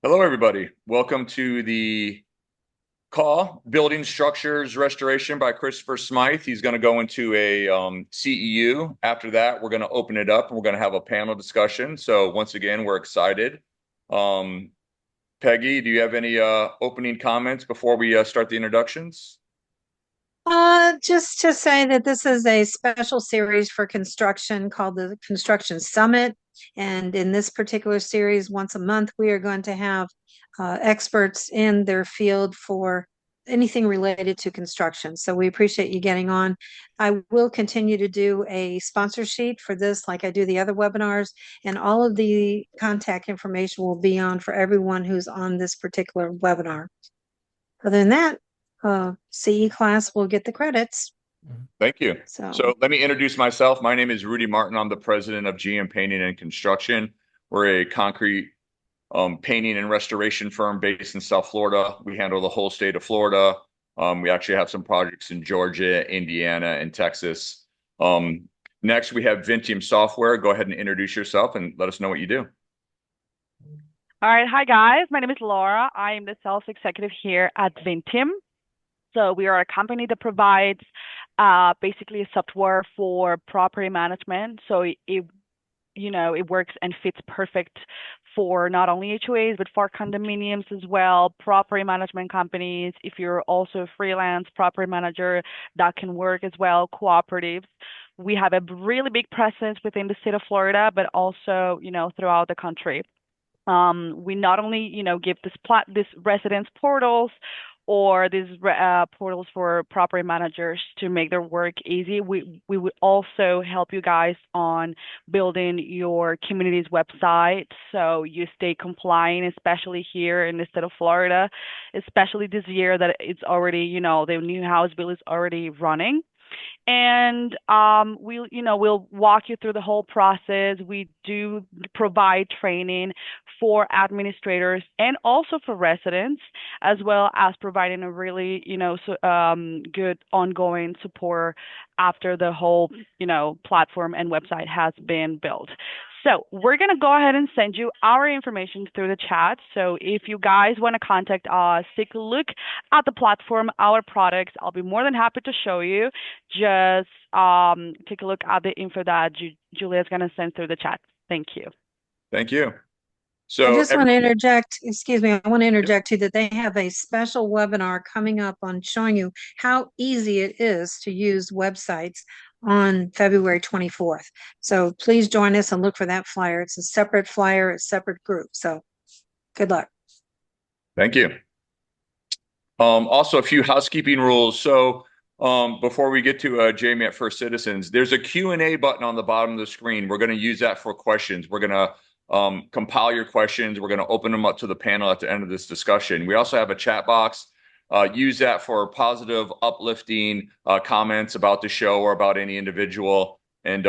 Hello, everybody. Welcome to the call, Building Structures Restoration by Christopher Smyth. He's going to go into a CEU. After that, we're going to open it up and we're going to have a panel discussion. So once again, we're excited. Um, Peggy, do you have any opening comments before we start the introductions? Just to say that this is a special series for construction called the Construction Summit. And in this particular series, once a month, we are going to have experts in their field for anything related to construction. So we appreciate you getting on. I will continue to do a sponsor sheet for this, like I do the other webinars, and all of the contact information will be on for everyone who's on this particular webinar. Other than that, CE class will get the credits. Thank you. So, So let me introduce myself. My name is Rudy Martin. I'm the president of GM Painting and Construction. We're a concrete painting and restoration firm based in South Florida. We handle the whole state of Florida. We actually have some projects in Georgia, Indiana, and Texas. Next, we have Vinteum Software. Go ahead and introduce yourself and let us know what you do. All right. Hi, guys. My name is Laura. I am the sales executive here at Vinteum. So we are a company that provides basically a software for property management. So it works and fits perfect for not only HOAs, but for condominiums as well, property management companies. If you're also a freelance property manager, that can work as well, cooperatives. We have a really big presence within the state of Florida, but also, throughout the country. We not only, give this residence portals or these portals for property managers to make their work easy. We would also help you guys on building your community's website so you stay compliant, especially here in the state of Florida, especially this year that it's already, the new house bill is already running. And we'll walk you through the whole process. We do provide training for administrators and also for residents, as well as providing a really good ongoing support after the whole platform and website has been built. So we're going to go ahead and send you our information through the chat. So if you guys want to contact us, take a look at the platform, our products. I'll be more than happy to show you. Just take a look at the info that Julia is going to send through the chat. Thank you. Thank you. I So, just want to interject, excuse me, I want to interject too that they have a special webinar coming up on showing you how easy it is to use websites on February 24th. So please join us and look for that flyer. It's a separate flyer, a separate group. So good luck. thank you. Also, a few housekeeping rules. So, before we get to Jamie at First Citizens, there's a Q&A button on the bottom of the screen. We're going to use that for questions. We're going to compile your questions. We're going to open them up to the panel at the end of this discussion. We also have a chat box. Use that for positive, uplifting comments about the show or about any individual. And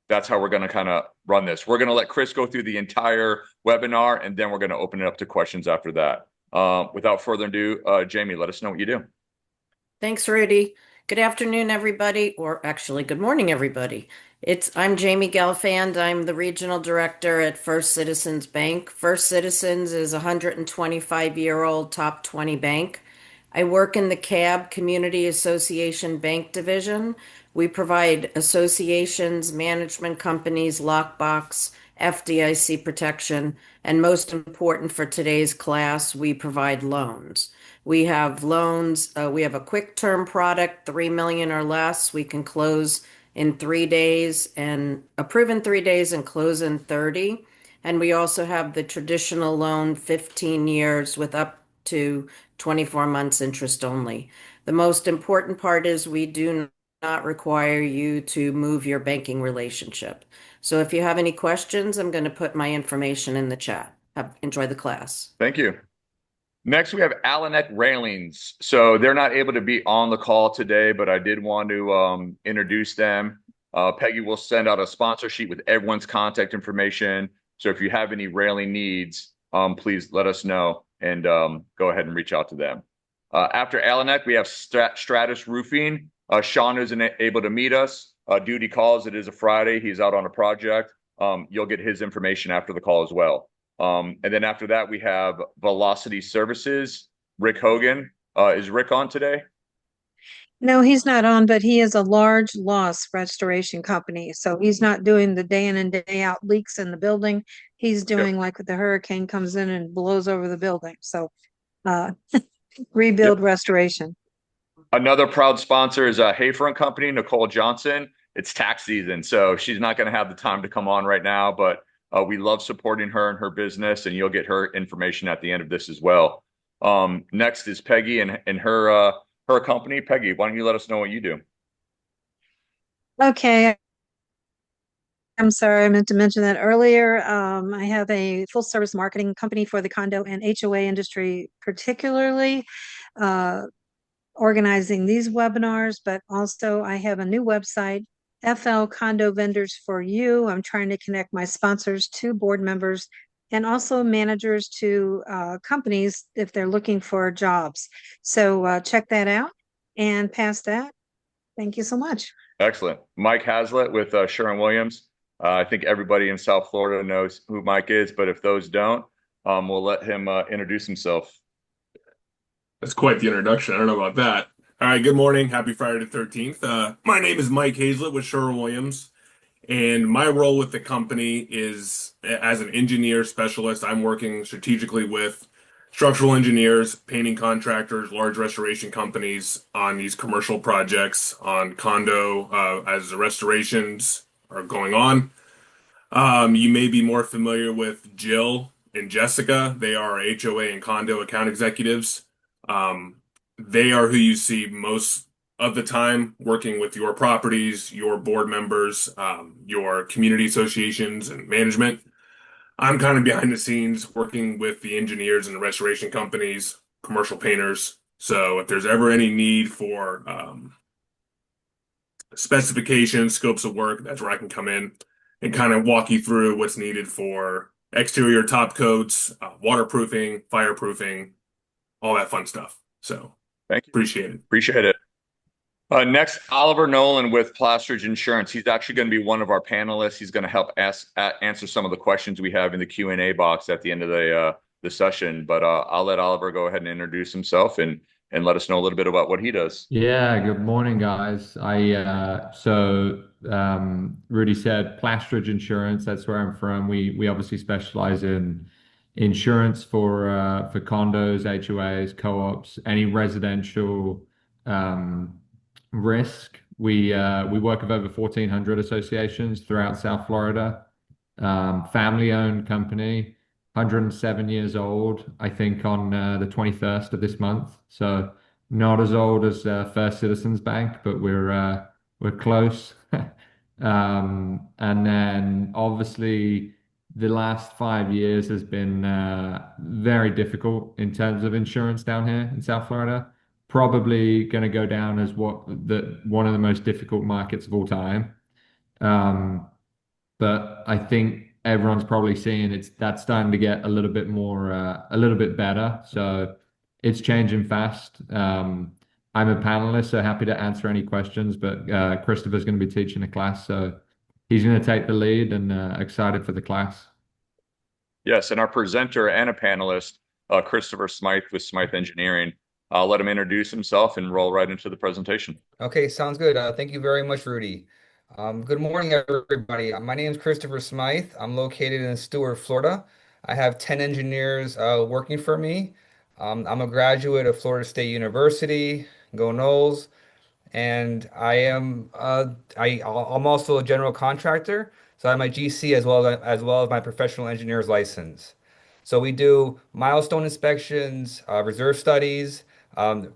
that's how we're going to kind of run this. We're going to let Chris go through the entire webinar, and then we're going to open it up to questions after that. Without further ado, Jamie, let us know what you do. Thanks, Rudy. Good afternoon, everybody, or actually, good morning, everybody. I'm Jamie Gelfand. I'm the regional director at First Citizens Bank. First Citizens is a 125-year-old top 20 bank. I work in the CAB Community Association Bank Division. We provide associations, management companies, lockbox, FDIC protection, and most important for today's class, we provide loans. We have loans. We have a quick term product, 3 million or less. We can close in 3 days and approve in 3 days and close in 30. And we also have the traditional loan, 15 years with up to 24 months interest only. The most important part is we do not require you to move your banking relationship. So if you have any questions, I'm going to put my information in the chat. Enjoy the class. Thank you. Next, we have Alanet Railings. So they're not able to be on the call today, but I did want to introduce them. Peggy will send out a sponsor sheet with everyone's contact information. So if you have any railing needs, please let us know and go ahead and reach out to them. After Alanet, we have Stratus Roofing. Sean isn't able to meet us. Duty calls. It is a Friday. He's out on a project. You'll get his information after the call as well. And then after that, we have Velocity Services, Rick Hogan. Is Rick on today? No, he's not on, but he is a large loss restoration company. So he's not doing the day in and day out leaks in the building. He's Yep. doing like the hurricane comes in and blows over the building. So uh, Yep. rebuild restoration. Another proud sponsor is a Hayfront company, Nicole Johnson. It's tax season, so she's not going to have the time to come on right now, but we love supporting her and her business, and you'll get her information at the end of this as well. Next is Peggy and her company. Peggy, why don't you let us know what you do? Okay. I'm sorry, I meant to mention that earlier. I have a full service marketing company for the condo and HOA industry, particularly organizing these webinars, but also I have a new website, FL Condo Vendors for You. I'm trying to connect my sponsors to board members and also managers to companies if they're looking for jobs. So check that out and past that. Thank you so much. Excellent. Mike Hazlitt with Sherwin-Williams. I think everybody in South Florida knows who Mike is, but if those don't, we'll let him introduce himself. That's quite the introduction. I don't know about that. All right, good morning. Happy Friday the 13th. My name is Mike Hazlett with Sherwin-Williams, and my role with the company is as an engineer specialist. I'm working strategically with structural engineers, painting contractors, large restoration companies on these commercial projects on condo as the restorations are going on. You may be more familiar with Jill and Jessica. They are HOA and condo account executives. Um, they are who you see most of the time working with your properties, your board members, your community associations and management. I'm kind of behind the scenes working with the engineers and the restoration companies, commercial painters. So if there's ever any need for specifications, scopes of work, that's where I can come in and kind of walk you through what's needed for exterior top coats, waterproofing, fireproofing, all that fun stuff. So Thank you. appreciate it. Appreciate it. Next, Oliver Nolan with Plastridge Insurance. He's actually going to be one of our panelists. He's going to help answer some of the questions we have in the Q&A box at the end of the session. But I'll let Oliver go ahead and introduce himself and let us know a little bit about what he does. Yeah, good morning, guys. Rudy said Plastridge Insurance. That's where I'm from. We obviously specialize in insurance for condos, HOAs, co-ops, any residential risk. We work with over 1,400 associations throughout South Florida. Family-owned company, 107 years old, I think, on the 21st of this month. So not as old as First Citizens Bank, but we're close. And then obviously the last 5 years has been very difficult in terms of insurance down here in South Florida. Probably going to go down as one of the most difficult markets of all time. But I think everyone's probably seeing that's starting to get a little bit more, a little bit better. So it's changing fast. I'm a panelist, so happy to answer any questions. But Christopher's going to be teaching the class, so he's going to take the lead and excited for the class. Yes, and our presenter and a panelist, Christopher Smyth with Smyth Engineering. I'll let him introduce himself and roll right into the presentation. Okay, sounds good. Thank you very much, Rudy. Good morning, everybody. My name is Christopher Smyth. I'm located in Stuart, Florida. I have 10 engineers working for me. I'm a graduate of Florida State University, go Noles, and I'm also a general contractor. So I have my GC as well as my professional engineer's license. So we do milestone inspections, reserve studies,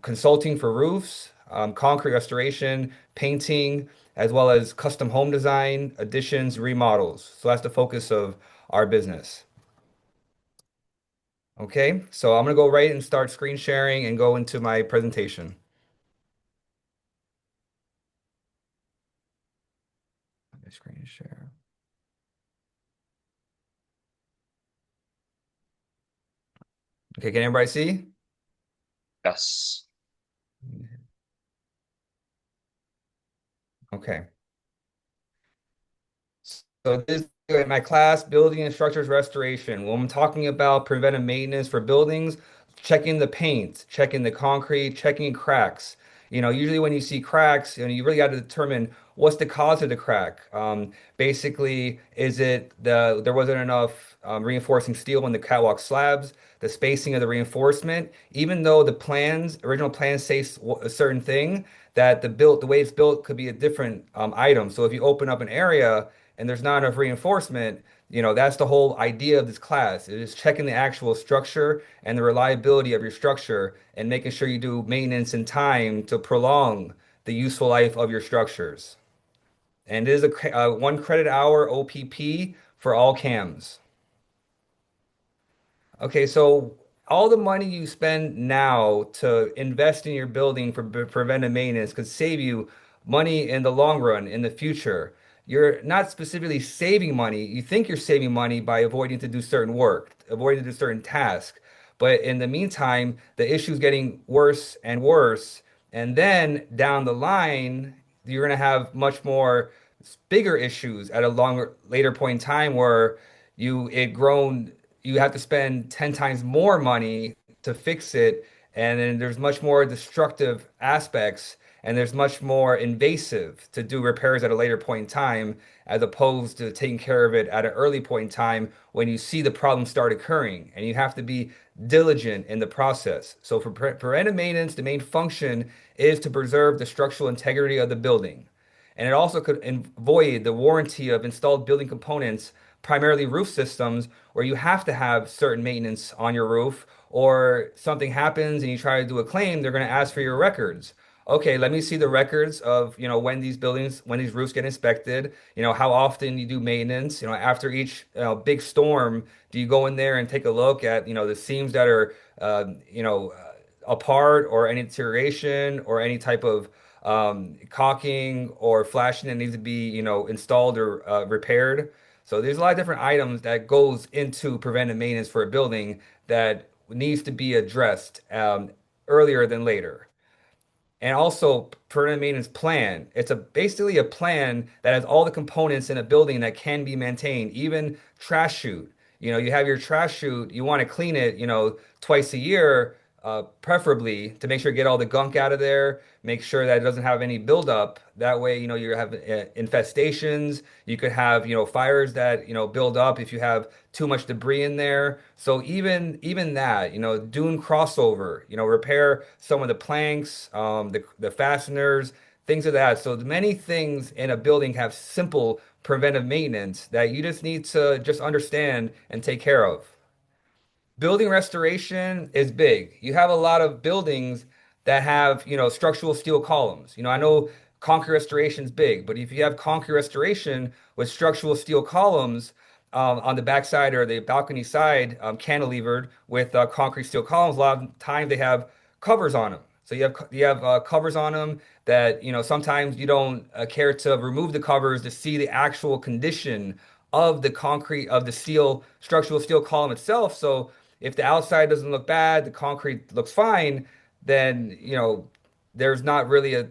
consulting for roofs, concrete restoration, painting, as well as custom home design, additions, remodels. So that's the focus of our business. Okay, so I'm gonna go right and start screen sharing and go into my presentation. Screen share. Okay, can everybody see? Yes. Okay. So this is my class, Building and Structures Restoration. When I'm talking about preventive maintenance for buildings, checking the paint, checking the concrete, checking cracks. Usually when you see cracks, you really got to determine what's the cause of the crack. Basically, is it there wasn't enough reinforcing steel in the catwalk slabs, the spacing of the reinforcement, even though the original plans say a certain thing, that the way it's built could be a different item. So if you open up an area and there's not enough reinforcement, that's the whole idea of this class. It is checking the actual structure and the reliability of your structure and making sure you do maintenance in time to prolong the useful life of your structures. And it is a 1 credit hour OPP for all CAMs. Okay, so all the money you spend now to invest in your building for preventive maintenance could save you money in the long run, in the future. You're not specifically saving money. You think you're saving money by avoiding to do certain work, avoiding to do certain tasks. But in the meantime, the issue is getting worse and worse. And then down the line, you're going to have much more bigger issues at a longer later point in time where you have to spend 10 times more money to fix it. And then there's much more destructive aspects and there's much more invasive to do repairs at a later point in time as opposed to taking care of it at an early point in time when you see the problem start occurring. And you have to be diligent in the process. So for preventive maintenance, the main function is to preserve the structural integrity of the building. And it also could void the warranty of installed building components, primarily roof systems, where you have to have certain maintenance on your roof, or something happens and you try to do a claim, they're going to ask for your records. Okay, let me see the records of, when these roofs get inspected, how often you do maintenance, after each, big storm, do you go in there and take a look at, the seams that are, apart, or any deterioration or any type of caulking or flashing that needs to be, installed or repaired. So there's a lot of different items that goes into preventive maintenance for a building that needs to be addressed earlier than later. And also preventive maintenance plan. It's basically a plan that has all the components in a building that can be maintained, even trash chute. You have your trash chute, you want to clean it, twice a year, preferably to make sure you get all the gunk out of there, make sure that it doesn't have any buildup. That way, you have infestations. You could have, fires that, build up if you have too much debris in there. So even that, doing crossover, repair some of the planks, the fasteners, things of that. So many things in a building have simple preventive maintenance that you just need to just understand and take care of. Building restoration is big. You have a lot of buildings that have, structural steel columns. I know concrete restoration is big, but if you have concrete restoration with structural steel columns on the backside or the balcony side, cantilevered with concrete steel columns, a lot of times they have covers on them. So you have covers on them that, sometimes you don't care to remove the covers to see the actual condition of the concrete of the structural steel column itself. So if the outside doesn't look bad, the concrete looks fine, then there's not really a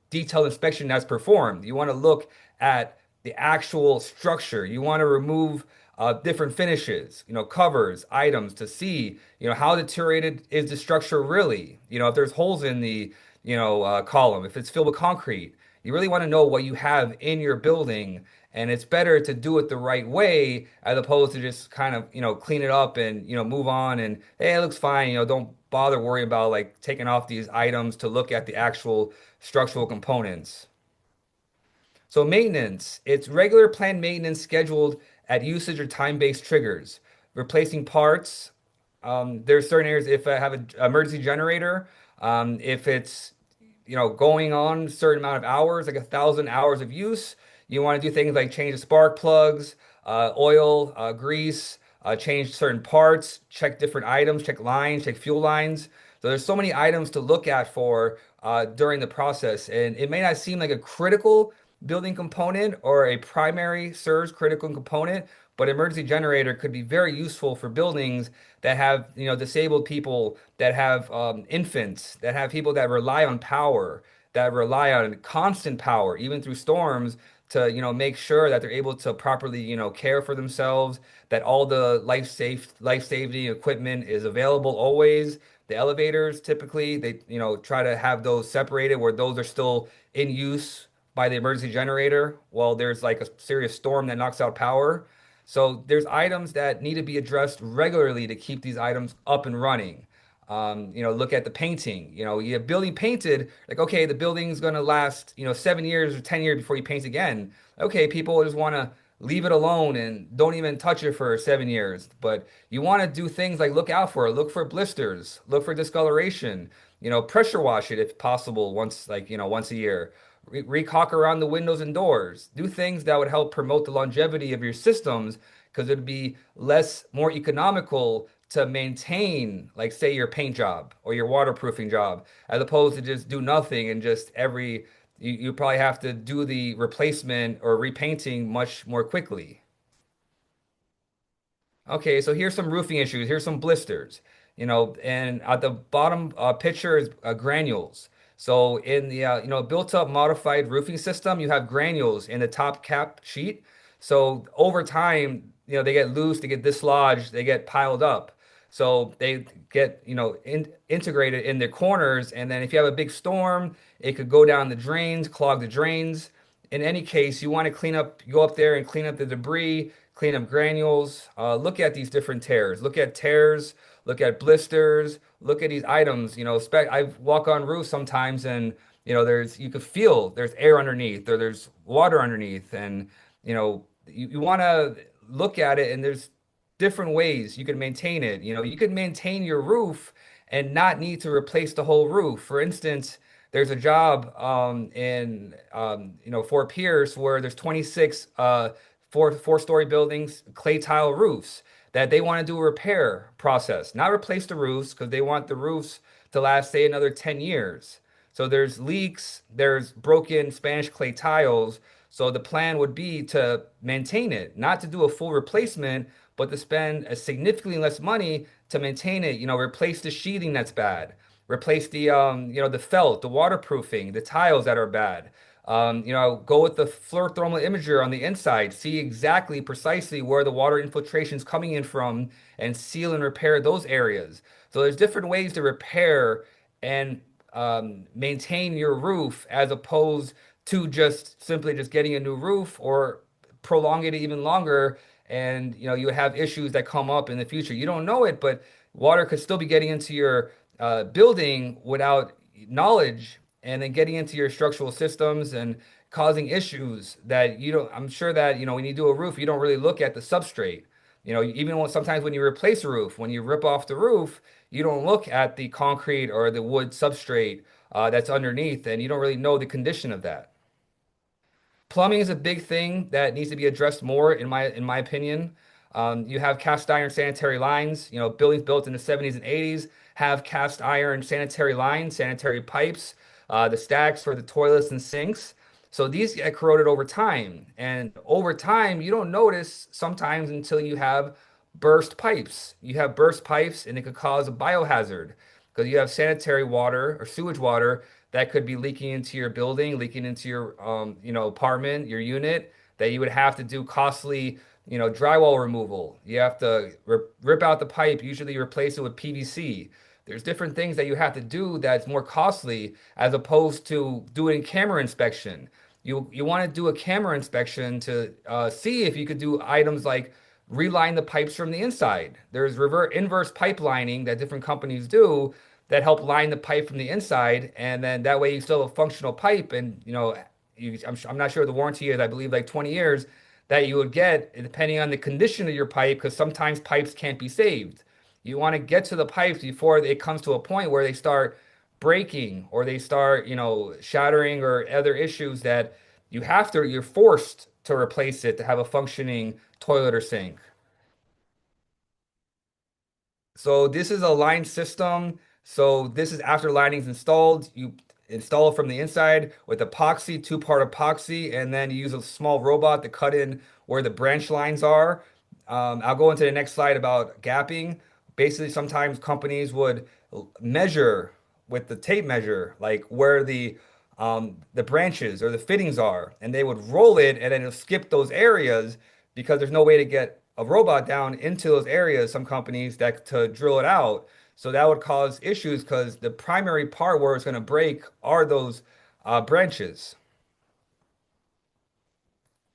detailed inspection that's performed. You want to look at the actual structure. You want to remove different finishes, covers, items to see, how deteriorated is the structure really. If there's holes in the, column, if it's filled with concrete, you really want to know what you have in your building. And it's better to do it the right way as opposed to just kind of, clean it up and, move on and, hey, it looks fine. Don't bother worrying about like taking off these items to look at the actual structural components. So maintenance, it's regular planned maintenance scheduled at usage or time-based triggers. Replacing parts, there's certain areas if I have an emergency generator, if it's, going on a certain amount of hours, like 1,000 hours of use, you want to do things like change the spark plugs, oil, grease, change certain parts, check different items, check lines, check fuel lines. So there's so many items to look at for during the process. And it may not seem like a critical building component or a primary surge critical component, but emergency generator could be very useful for buildings that have, disabled people, that have infants, that have people that rely on power, that rely on constant power, even through storms, to, make sure that they're able to properly, care for themselves, that all the life-saving equipment is available always. The elevators, typically, they, try to have those separated where those are still in use by the emergency generator while there's like a serious storm that knocks out power. So there's items that need to be addressed regularly to keep these items up and running. Look at the painting. You have building painted, like, okay, the building's gonna last, 7 years or 10 years before you paint again. Okay, people just want to leave it alone and don't even touch it for 7 years. But you want to do things like look out for it, look for blisters, look for discoloration, pressure wash it if possible once, like, once a year. Recaulk around the windows and doors. Do things that would help promote the longevity of your systems because it'd be more economical to maintain, like, say, your paint job or your waterproofing job, as opposed to just do nothing and just you probably have to do the replacement or repainting much more quickly. Okay, so here's some roofing issues. Here's some blisters, and at the bottom picture is granules. So in the built up modified roofing system, you have granules in the top cap sheet. So over time, they get loose, they get dislodged, they get piled up. So they get, integrated in the corners. And then if you have a big storm, it could go down the drains, clog the drains. In any case, you want to go up there and clean up the debris, clean up granules. Look at these different tears. Look at tears, look at blisters, look at these items. I walk on roofs sometimes and, you could feel there's air underneath or there's water underneath. And, you want to look at it and there's different ways you can maintain it. You can maintain your roof and not need to replace the whole roof. For instance, there's a job in Fort Pierce where there's 26 four-story buildings, clay tile roofs that they want to do a repair process, not replace the roofs because they want the roofs to last, say, another 10 years. So there's leaks, there's broken Spanish clay tiles. So the plan would be to maintain it, not to do a full replacement, but to spend a significantly less money to maintain it. Replace the sheathing that's bad, replace the felt, the waterproofing, the tiles that are bad. Go with the fluor thermal imager on the inside, see exactly precisely where the water infiltration is coming in from, and seal and repair those areas. So there's different ways to repair and maintain your roof as opposed to just simply just getting a new roof or prolong it even longer. And you have issues that come up in the future. You don't know it, but water could still be getting into your building without knowledge and then getting into your structural systems and causing issues that you don't. I'm sure that when you do a roof, you don't really look at the substrate. Even sometimes when you replace a roof, when you rip off the roof, you don't look at the concrete or the wood substrate that's underneath, and you don't really know the condition of that. Plumbing is a big thing that needs to be addressed more, in my opinion. You have cast iron sanitary lines. Buildings built in the 70s and 80s have cast iron sanitary lines, sanitary pipes, the stacks for the toilets and sinks. So these get corroded over time. And over time, you don't notice sometimes until you have burst pipes. You have burst pipes, and it could cause a biohazard because you have sanitary water or sewage water that could be leaking into your building, leaking into your apartment, your unit, that you would have to do costly, drywall removal. You have to rip out the pipe, usually replace it with PVC. There's different things that you have to do that's more costly as opposed to doing camera inspection. You want to do a camera inspection to see if you could do items like reline the pipes from the inside. There's inverse pipe lining that different companies do that help line the pipe from the inside, and then that way you still have a functional pipe. And I'm not sure what the warranty is. I believe like 20 years that you would get depending on the condition of your pipe, because sometimes pipes can't be saved. You want to get to the pipes before it comes to a point where they start breaking or they start, shattering or other issues that you're forced to replace it to have a functioning toilet or sink. So this is a line system. So this is after lining's installed. You install it from the inside with epoxy, two-part epoxy, and then you use a small robot to cut in where the branch lines are. I'll go into the next slide about gapping. Basically, sometimes companies would measure with the tape measure, like where the the branches or the fittings are, and they would roll it and then it'll skip those areas because there's no way to get a robot down into those areas, some companies that to drill it out. So that would cause issues because the primary part where it's going to break are those branches.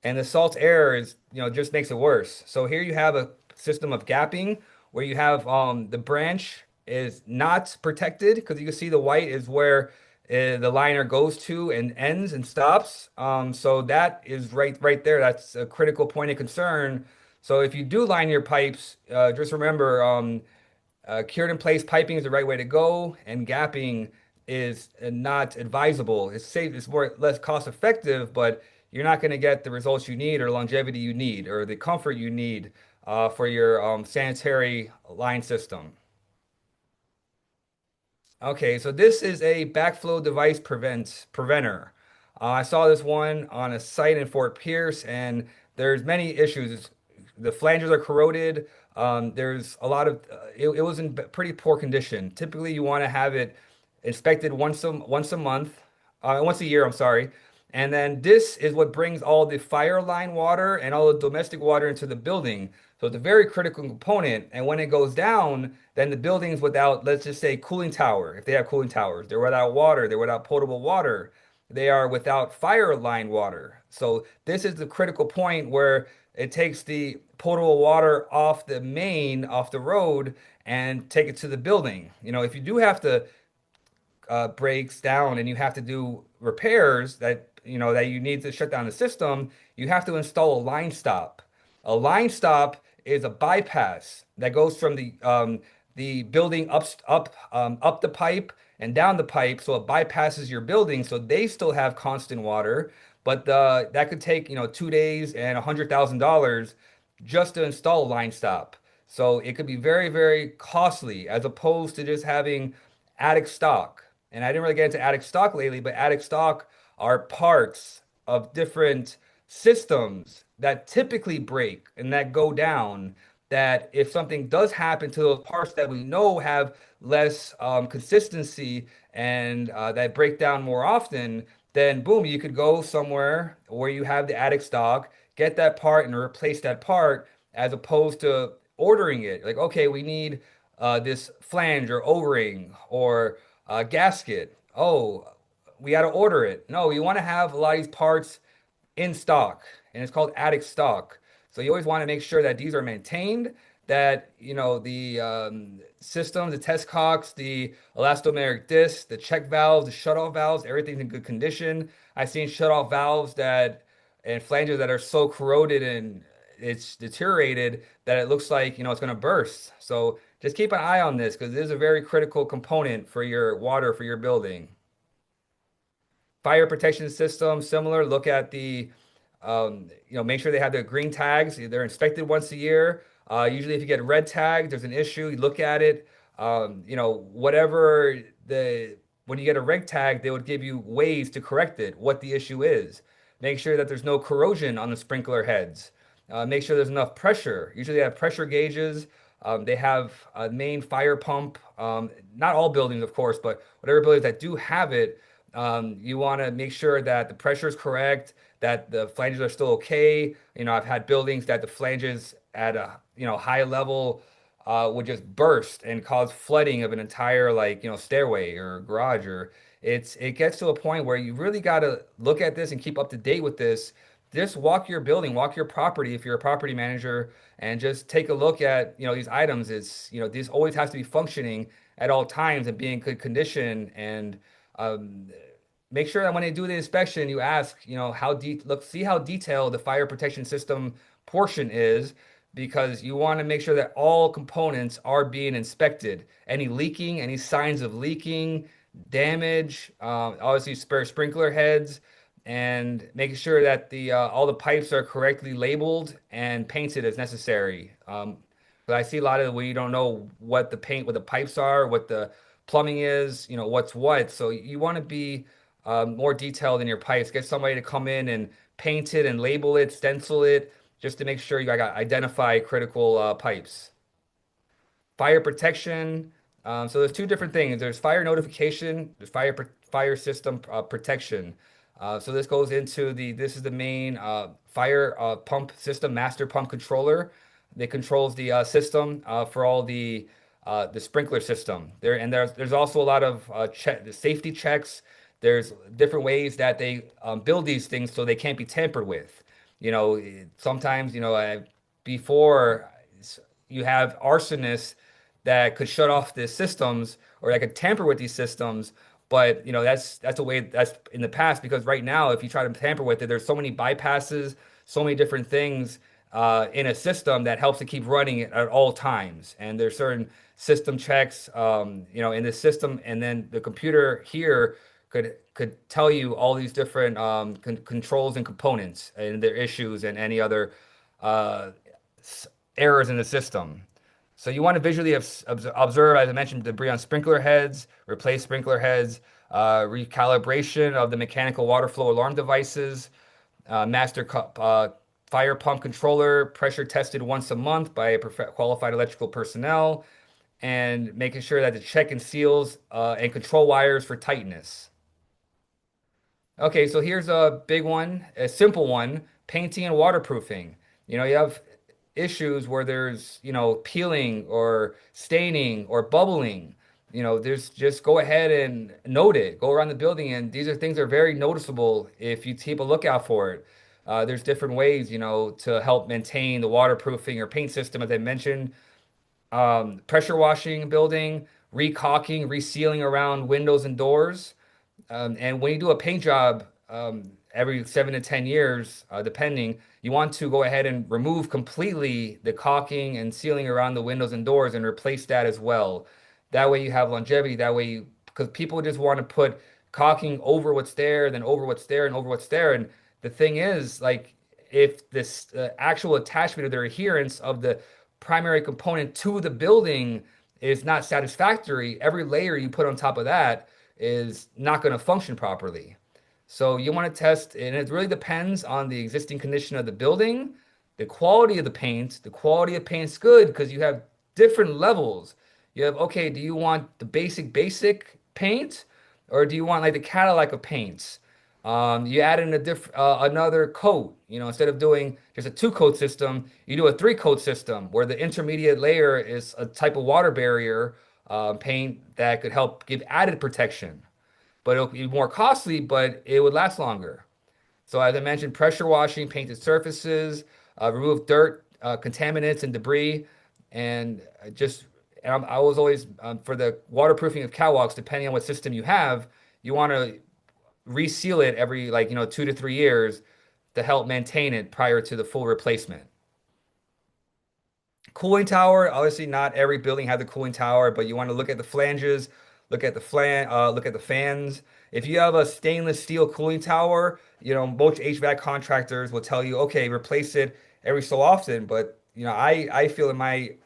And the salt air is, just makes it worse. So here you have a system of gapping where you have the branch is not protected because you can see the white is where the liner goes to and ends and stops. So that is right there. That's a critical point of concern. So if you do line your pipes, just remember cured in place piping is the right way to go, and gapping is not advisable. It's safe, it's more less cost effective, but you're not going to get the results you need or longevity you need or the comfort you need for your sanitary line system. Okay, so this is a backflow device preventer. I saw this one on a site in Fort Pierce, and there's many issues. The flanges are corroded. There's a lot of it was in pretty poor condition. Typically, you want to have it inspected once a month, once a year. I'm sorry. And then this is what brings all the fire line water and all the domestic water into the building. So it's a very critical component. And when it goes down, then the buildings without, let's just say, cooling tower, if they have cooling towers, they're without water, they're without potable water, they are without fire line water. So this is the critical point where it takes the potable water off the main, off the road, and take it to the building. If you do have to breaks down and you have to do repairs that you need to shut down the system, you have to install a line stop. A line stop is a bypass that goes from the building up the pipe and down the pipe, so it bypasses your building, so they still have constant water. But that could take 2 days and $100,000 just to install a line stop. So it could be very, very costly as opposed to just having attic stock. And I didn't really get into attic stock lately, but attic stock are parts of different systems that typically break and that go down. That if something does happen to those parts that we know have less consistency and that break down more often, then boom, you could go somewhere where you have the attic stock, get that part and replace that part as opposed to ordering it. Like, okay, we need this flange or O-ring or gasket. Oh, we got to order it. No, you want to have a lot of these parts in stock, and it's called attic stock. So you always want to make sure that these are maintained, that the systems, the test cocks, the elastomeric discs, the check valves, the shutoff valves, everything's in good condition. I've seen shutoff valves and flanges that are so corroded and it's deteriorated that it looks like it's going to burst. So just keep an eye on this because it is a very critical component for your water for your building. Fire protection system, similar. Look at the, make sure they have their green tags. They're inspected once a year. Usually, if you get a red tag, there's an issue. You look at it. Whatever when you get a red tag, they would give you ways to correct it, what the issue is. Make sure that there's no corrosion on the sprinkler heads. Make sure there's enough pressure. Usually, they have pressure gauges. They have a main fire pump. Not all buildings, of course, but whatever buildings that do have it, you want to make sure that the pressure is correct, that the flanges are still okay. I've had buildings that the flanges at a high level would just burst and cause flooding of an entire stairway or garage. Or it gets to a point where you really got to look at this and keep up to date with this. Just walk your building, walk your property if you're a property manager, and just take a look at these items. It's this always has to be functioning at all times and be in good condition. And make sure that when they do the inspection, you ask, see how detailed the fire protection system portion is, because you want to make sure that all components are being inspected. Any leaking, any signs of leaking, damage, obviously spare sprinkler heads, and making sure that all the pipes are correctly labeled and painted as necessary. But I see a lot of where you don't know what the pipes are, what the plumbing is, what's what. So you want to be more detailed in your pipes. Get somebody to come in and paint it and label it, stencil it, just to make sure you got identify critical pipes. Fire protection. So there's two different things. There's fire notification, there's fire system protection. So this goes into this is the main fire pump system, master pump controller that controls the system for all the sprinkler system. There's also a lot of the safety checks. There's different ways that they build these things so they can't be tampered with. You know, sometimes, before you have arsonists that could shut off the systems or that could tamper with these systems. But that's a way that's in the past, because right now, if you try to tamper with it, there's so many bypasses, so many different things in a system that helps to keep running at all times. And there's certain system checks, in the system, and then the computer here could tell you all these different controls and components and their issues and any other uh, errors in the system. So you want to visually observe, as I mentioned, debris on sprinkler heads, replace sprinkler heads, recalibration of the mechanical water flow alarm devices, fire pump controller, pressure tested once a month by a qualified electrical personnel, and making sure that the check and seals and control wires for tightness. Okay, so here's a big one, a simple one, painting and waterproofing. You have issues where there's, peeling or staining or bubbling. There's just go ahead and note it. Go around the building, and these are things that are very noticeable if you keep a lookout for it. There's different ways, to help maintain the waterproofing or paint system, as I mentioned. Pressure washing building, recaulking, resealing around windows and doors. And when you do a paint job, every 7 to 10 years, depending, you want to go ahead and remove completely the caulking and sealing around the windows and doors and replace that as well. That way you have longevity. That way, because people just want to put caulking over what's there, then over what's there, and over what's there. And the thing is, like, if this actual attachment or the adherence of the primary component to the building is not satisfactory, every layer you put on top of that is not going to function properly. So you want to test, and it really depends on the existing condition of the building, the quality of the paint. The quality of paint's good because you have different levels. You have, okay, do you want the basic paint, or do you want like the Cadillac of paints? You add in another coat. Instead of doing just a two-coat system, you do a three-coat system where the intermediate layer is a type of water barrier paint that could help give added protection. But it'll be more costly, but it would last longer. So as I mentioned, pressure washing painted surfaces, remove dirt, contaminants, and debris, and I was always for the waterproofing of catwalks. Depending on what system you have, you want to reseal it every 2 to 3 years to help maintain it prior to the full replacement. Cooling tower, obviously not every building has a cooling tower, but you want to look at the flanges, look at the fans. If you have a stainless steel cooling tower, most HVAC contractors will tell you, okay, replace it every so often. But I feel in my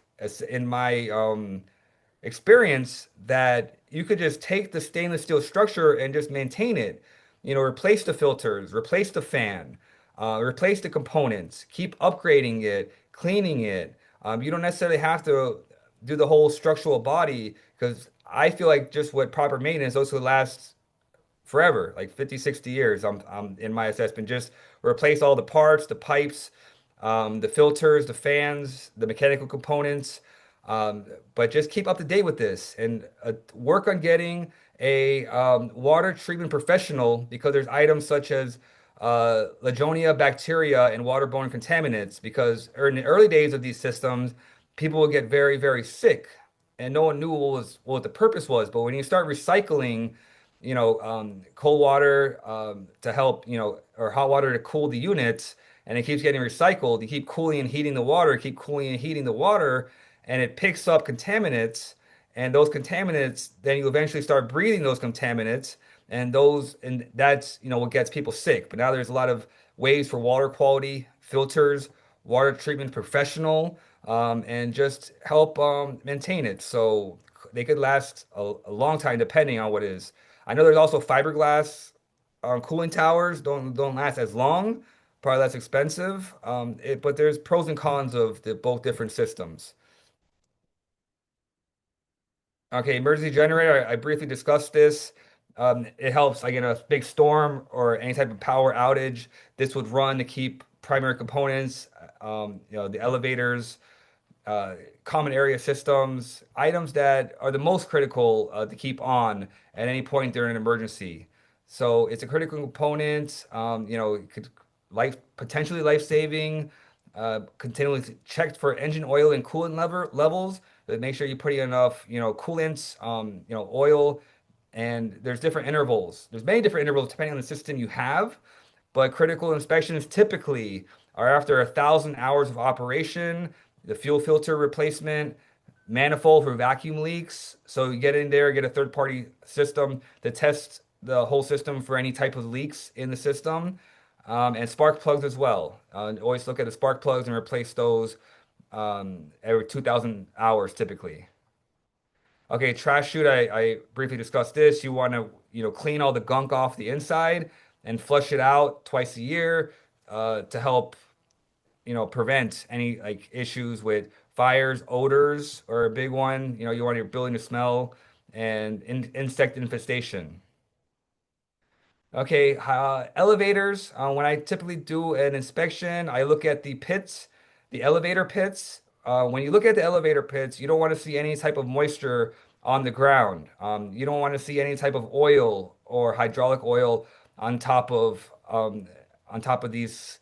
experience that you could just take the stainless steel structure and just maintain it. Replace the filters, replace the fan, replace the components, keep upgrading it, cleaning it. You don't necessarily have to do the whole structural body, because I feel like just with proper maintenance, those could last forever, like 50, 60 years. I'm in my assessment. Just replace all the parts, the pipes, the filters, the fans, the mechanical components. But just keep up to date with this and work on getting a water treatment professional, because there's items such as Legionella bacteria and waterborne contaminants, because in the early days of these systems, people would get very, very sick and no one knew what the purpose was. But when you start recycling, cold water to help, or hot water to cool the units, and it keeps getting recycled, you keep cooling and heating the water, keep cooling and heating the water, and it picks up contaminants. And those contaminants, then you eventually start breathing those contaminants, and that's what gets people sick. But now there's a lot of ways for water quality filters, water treatment professional, and just help maintain it so they could last a long time depending on what it is. I know there's also fiberglass cooling towers, don't last as long, probably less expensive, but there's pros and cons of both different systems. Okay, emergency generator, I briefly discussed this. It helps like in a big storm or any type of power outage. This would run to keep primary components, the elevators, uh, common area systems, items that are the most critical to keep on at any point during an emergency. So it's a critical component. It could potentially life-saving. Continually checked for engine oil and coolant levels. But make sure you put in enough, coolants, oil, and there's different intervals. There's many different intervals depending on the system you have, but critical inspections typically are after 1,000 hours of operation, the fuel filter replacement, manifold for vacuum leaks. So you get in there, get a third-party system to test the whole system for any type of leaks in the system, and spark plugs as well. Always look at the spark plugs and replace those every 2,000 hours typically. Okay, trash chute, I briefly discussed this. You want to, clean all the gunk off the inside and flush it out twice a year to help, prevent any like issues with fires, odors, or a big one. You want your building to smell and insect infestation. Okay, elevators. When I typically do an inspection, I look at the pits, the elevator pits. When you look at the elevator pits, you don't want to see any type of moisture on the ground. You don't want to see any type of oil or hydraulic oil on top of these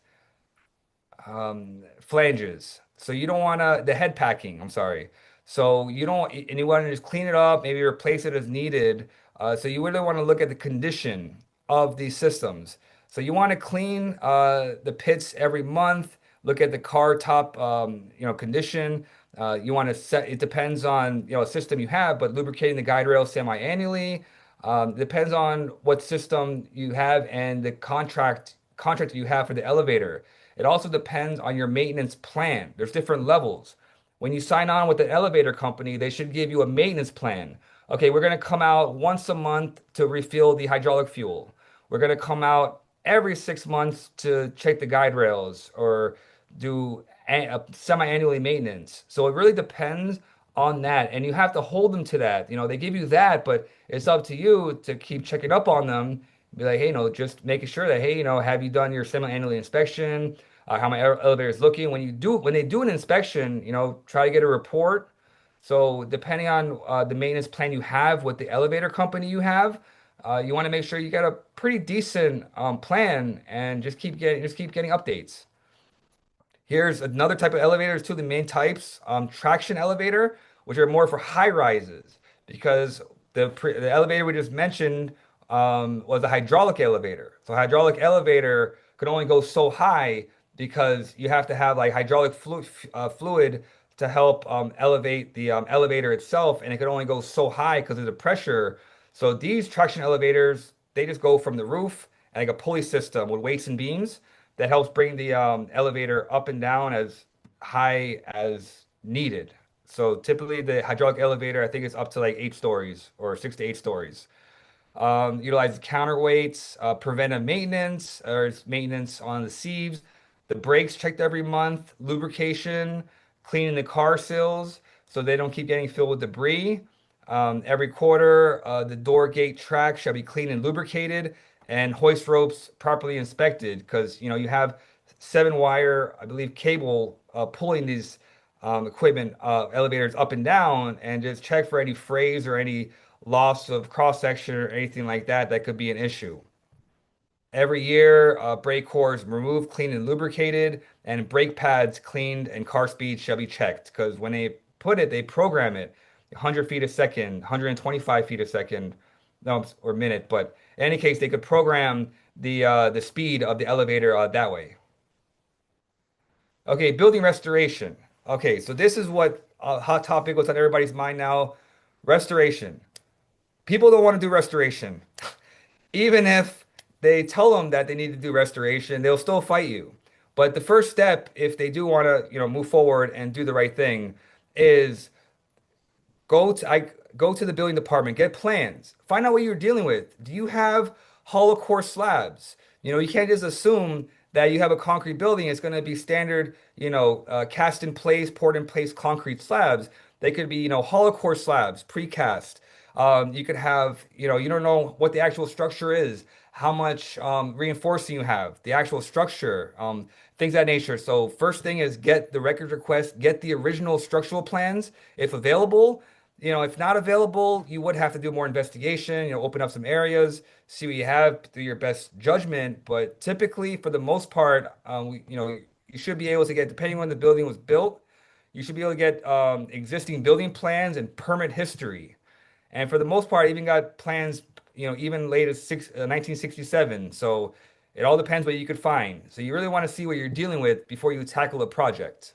flanges. So you don't want to, the head packing, I'm sorry. So you don't, and you want to just clean it up, maybe replace it as needed. So you really want to look at the condition of these systems. So you want to clean the pits every month, look at the car top, condition. You want to set, it depends on, a system you have, but lubricating the guide rail semi-annually. Depends on what system you have and the contract you have for the elevator. It also depends on your maintenance plan. There's different levels. When you sign on with an elevator company, they should give you a maintenance plan. Okay, we're going to come out once a month to refill the hydraulic fuel. We're going to come out every 6 months to check the guide rails or do semi-annually maintenance. So it really depends on that, and you have to hold them to that. They give you that, but it's up to you to keep checking up on them. Be like, hey, just making sure that, hey, have you done your semi-annually inspection? How my elevator is looking. When they do an inspection, try to get a report. So depending on the maintenance plan you have with the elevator company you have, you want to make sure you got a pretty decent plan and just keep getting updates. Here's another type of elevators too, the main types, traction elevator, which are more for high rises because the elevator we just mentioned was a hydraulic elevator. So hydraulic elevator could only go so high because you have to have like hydraulic fluid to help elevate the elevator itself, and it could only go so high because of the pressure. So these traction elevators, they just go from the roof and like a pulley system with weights and beams that helps bring the elevator up and down as high as needed. So typically the hydraulic elevator, I think it's up to like 8 stories or 6 to 8 stories. Utilize counterweights, preventive maintenance or maintenance on the sieves, the brakes checked every month, lubrication, cleaning the car sills so they don't keep getting filled with debris. Every quarter, the door gate track shall be cleaned and lubricated, and hoist ropes properly inspected because you have 7 wire, I believe, cable pulling these equipment elevators up and down, and just check for any frays or any loss of cross section or anything like that that could be an issue. Every year, brake cores removed, cleaned, and lubricated, and brake pads cleaned, and car speed shall be checked. Because when they put it, they program it 100 feet a second, 125 feet a second, no, or minute. But in any case, they could program the speed of the elevator that way. Okay, building restoration. Okay, so this is what hot topic was on everybody's mind now. Restoration. People don't want to do restoration. Even if they tell them that they need to do restoration, they'll still fight you. But the first step, if they do want to, move forward and do the right thing, is go to the building department, get plans, find out what you're dealing with. Do you have hollow core slabs? You can't just assume that you have a concrete building. It's going to be standard, cast in place, poured in place concrete slabs. They could be, hollow core slabs, precast. You could have, you don't know what the actual structure is, how much reinforcing you have, the actual structure, things of that nature. So first thing is get the record request, get the original structural plans if available. If not available, you would have to do more investigation, open up some areas, see what you have, do your best judgment. But typically, for the most part, you should be able to get, depending on when the building was built, you should be able to get existing building plans and permit history. And for the most part, I even got plans, even late as 1967. So it all depends what you could find. So you really want to see what you're dealing with before you tackle a project.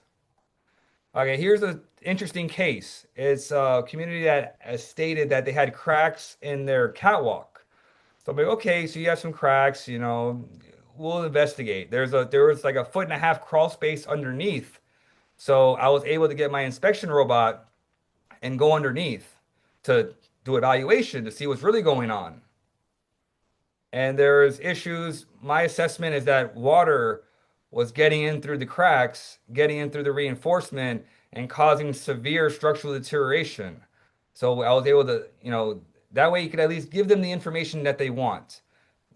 Okay, here's an interesting case. It's a community that has stated that they had cracks in their catwalk. So I'm like, okay, so you have some cracks, we'll investigate. There was like a 1.5 foot crawl space underneath. So I was able to get my inspection robot and go underneath to do evaluation to see what's really going on. And there's issues. My assessment is that water was getting in through the cracks, getting in through the reinforcement, and causing severe structural deterioration. So I was able to, that way you could at least give them the information that they want.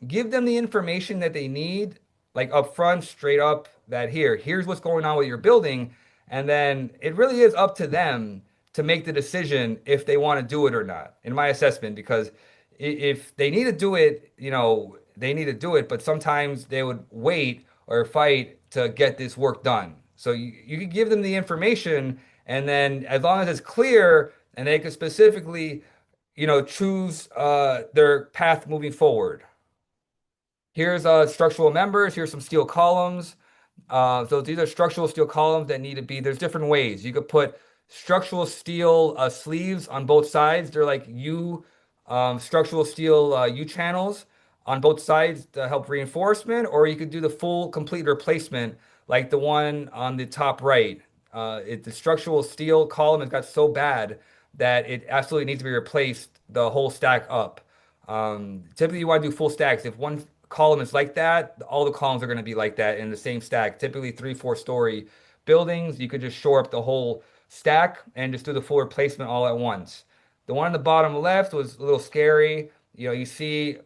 Give them the information that they need, like up front, straight up, that here's what's going on with your building. And then it really is up to them to make the decision if they want to do it or not, in my assessment, because if they need to do it, they need to do it, but sometimes they would wait or fight to get this work done. So you could give them the information, and then as long as it's clear and they could specifically, choose their path moving forward. Here's structural members. Here's some steel columns. So these are structural steel columns that need to be, there's different ways. You could put structural steel sleeves on both sides. They're like structural steel U channels on both sides to help reinforcement, or you could do the full complete replacement like the one on the top right. The structural steel column has got so bad that it absolutely needs to be replaced the whole stack up. Typically, you want to do full stacks. If one column is like that, all the columns are going to be like that in the same stack. Typically, 3-4 story buildings, you could just shore up the whole stack and just do the full replacement all at once. The one on the bottom left was a little scary. You see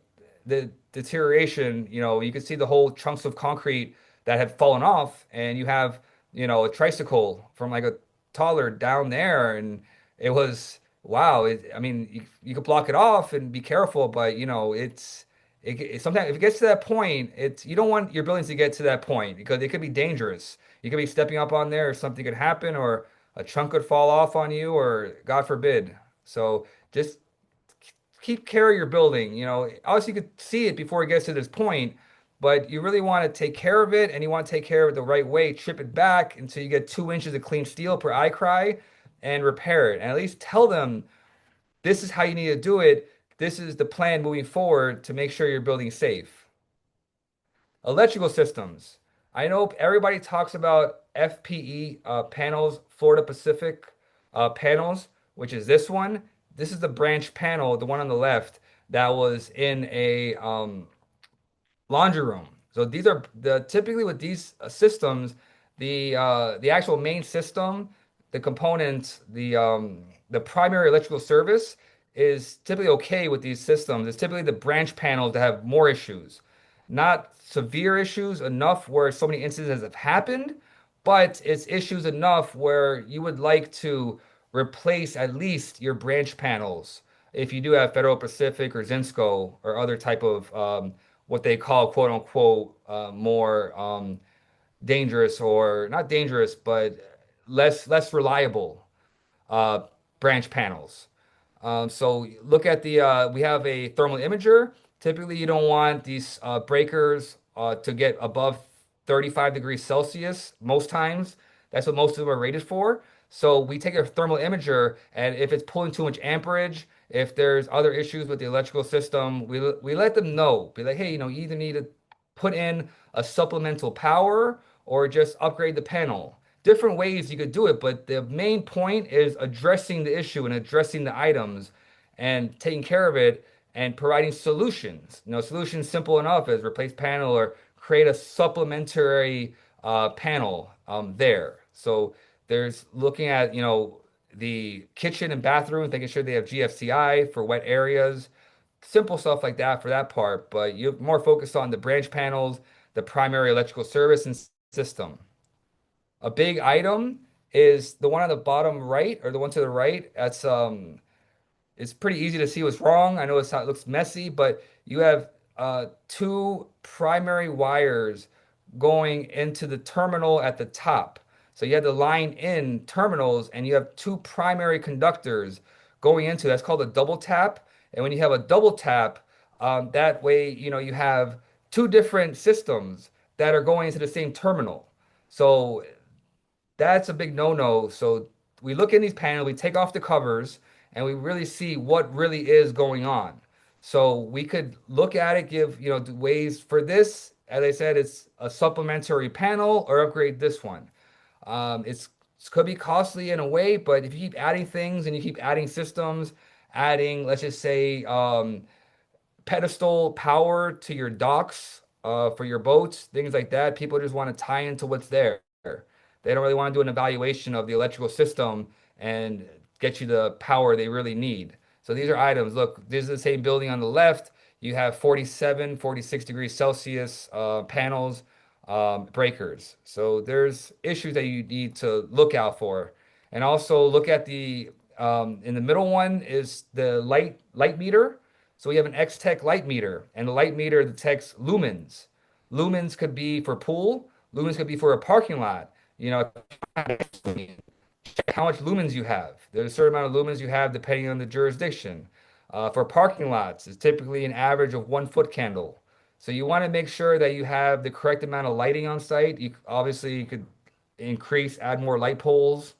the deterioration, you can see the whole chunks of concrete that had fallen off, and you have, a tricycle from like a taller down there, and it was wow. I mean, you could block it off and be careful, but sometimes if it gets to that point, you don't want your buildings to get to that point because it could be dangerous. You could be stepping up on there, or something could happen, or a chunk could fall off on you, or God forbid. So just keep care of your building. Obviously you could see it before it gets to this point, but you really want to take care of it, and you want to take care of it the right way. Chip it back until you get 2 inches of clean steel per eye cry and repair it. And at least tell them this is how you need to do it. This is the plan moving forward to make sure your building's safe. Electrical systems. I know everybody talks about FPE panels, Florida Pacific panels, which is this one. This is the branch panel, the one on the left, that was in a laundry room. So these are typically with these systems, the actual main system, the components, the primary electrical service is typically okay with these systems. It's typically the branch panels that have more issues. Not severe issues enough where so many incidents have happened, but it's issues enough where you would like to replace at least your branch panels if you do have Federal Pacific or Zinsco or other type of what they call quote unquote more dangerous, or not dangerous, but less reliable uh, branch panels. So look at we have a thermal imager. Typically, you don't want these breakers to get above 35 degrees Celsius most times. That's what most of them are rated for. So we take a thermal imager, and if it's pulling too much amperage, if there's other issues with the electrical system, we let them know. Be like, hey, you either need to put in a supplemental power or just upgrade the panel. Different ways you could do it, but the main point is addressing the issue and addressing the items and taking care of it and providing solutions. Solutions simple enough as replace panel or create a supplementary panel there. So there's looking at, the kitchen and bathrooms, making sure they have GFCI for wet areas, simple stuff like that for that part. But you're more focused on the branch panels, the primary electrical service and system. A big item is the one on the bottom right or the one to the right. That's it's pretty easy to see what's wrong. I know it looks messy, but you have two primary wires going into the terminal at the top. So you have the line in terminals, and you have two primary conductors going into. That's called a double tap. And when you have a double tap, that way, you have two different systems that are going into the same terminal. So that's a big no-no. So we look in these panels, we take off the covers, and we really see what really is going on. So we could look at it, give, ways for this. As I said, it's a supplementary panel or upgrade this one. It could be costly in a way, but if you keep adding things and you keep adding systems, adding, let's just say, pedestal power to your docks for your boats, things like that. People just want to tie into what's there. They don't really want to do an evaluation of the electrical system and get you the power they really need. So these are items. Look, this is the same building on the left. You have 47, 46 degrees Celsius panels, breakers. So there's issues that you need to look out for. And also look at the, in the middle one is the light meter. So we have an X-Tech light meter, and the light meter detects lumens. Lumens could be for pool. Lumens could be for a parking lot. How much lumens you have. There's a certain amount of lumens you have depending on the jurisdiction. For parking lots, it's typically an average of 1 foot candle. So you want to make sure that you have the correct amount of lighting on site. Obviously, you could add more light poles.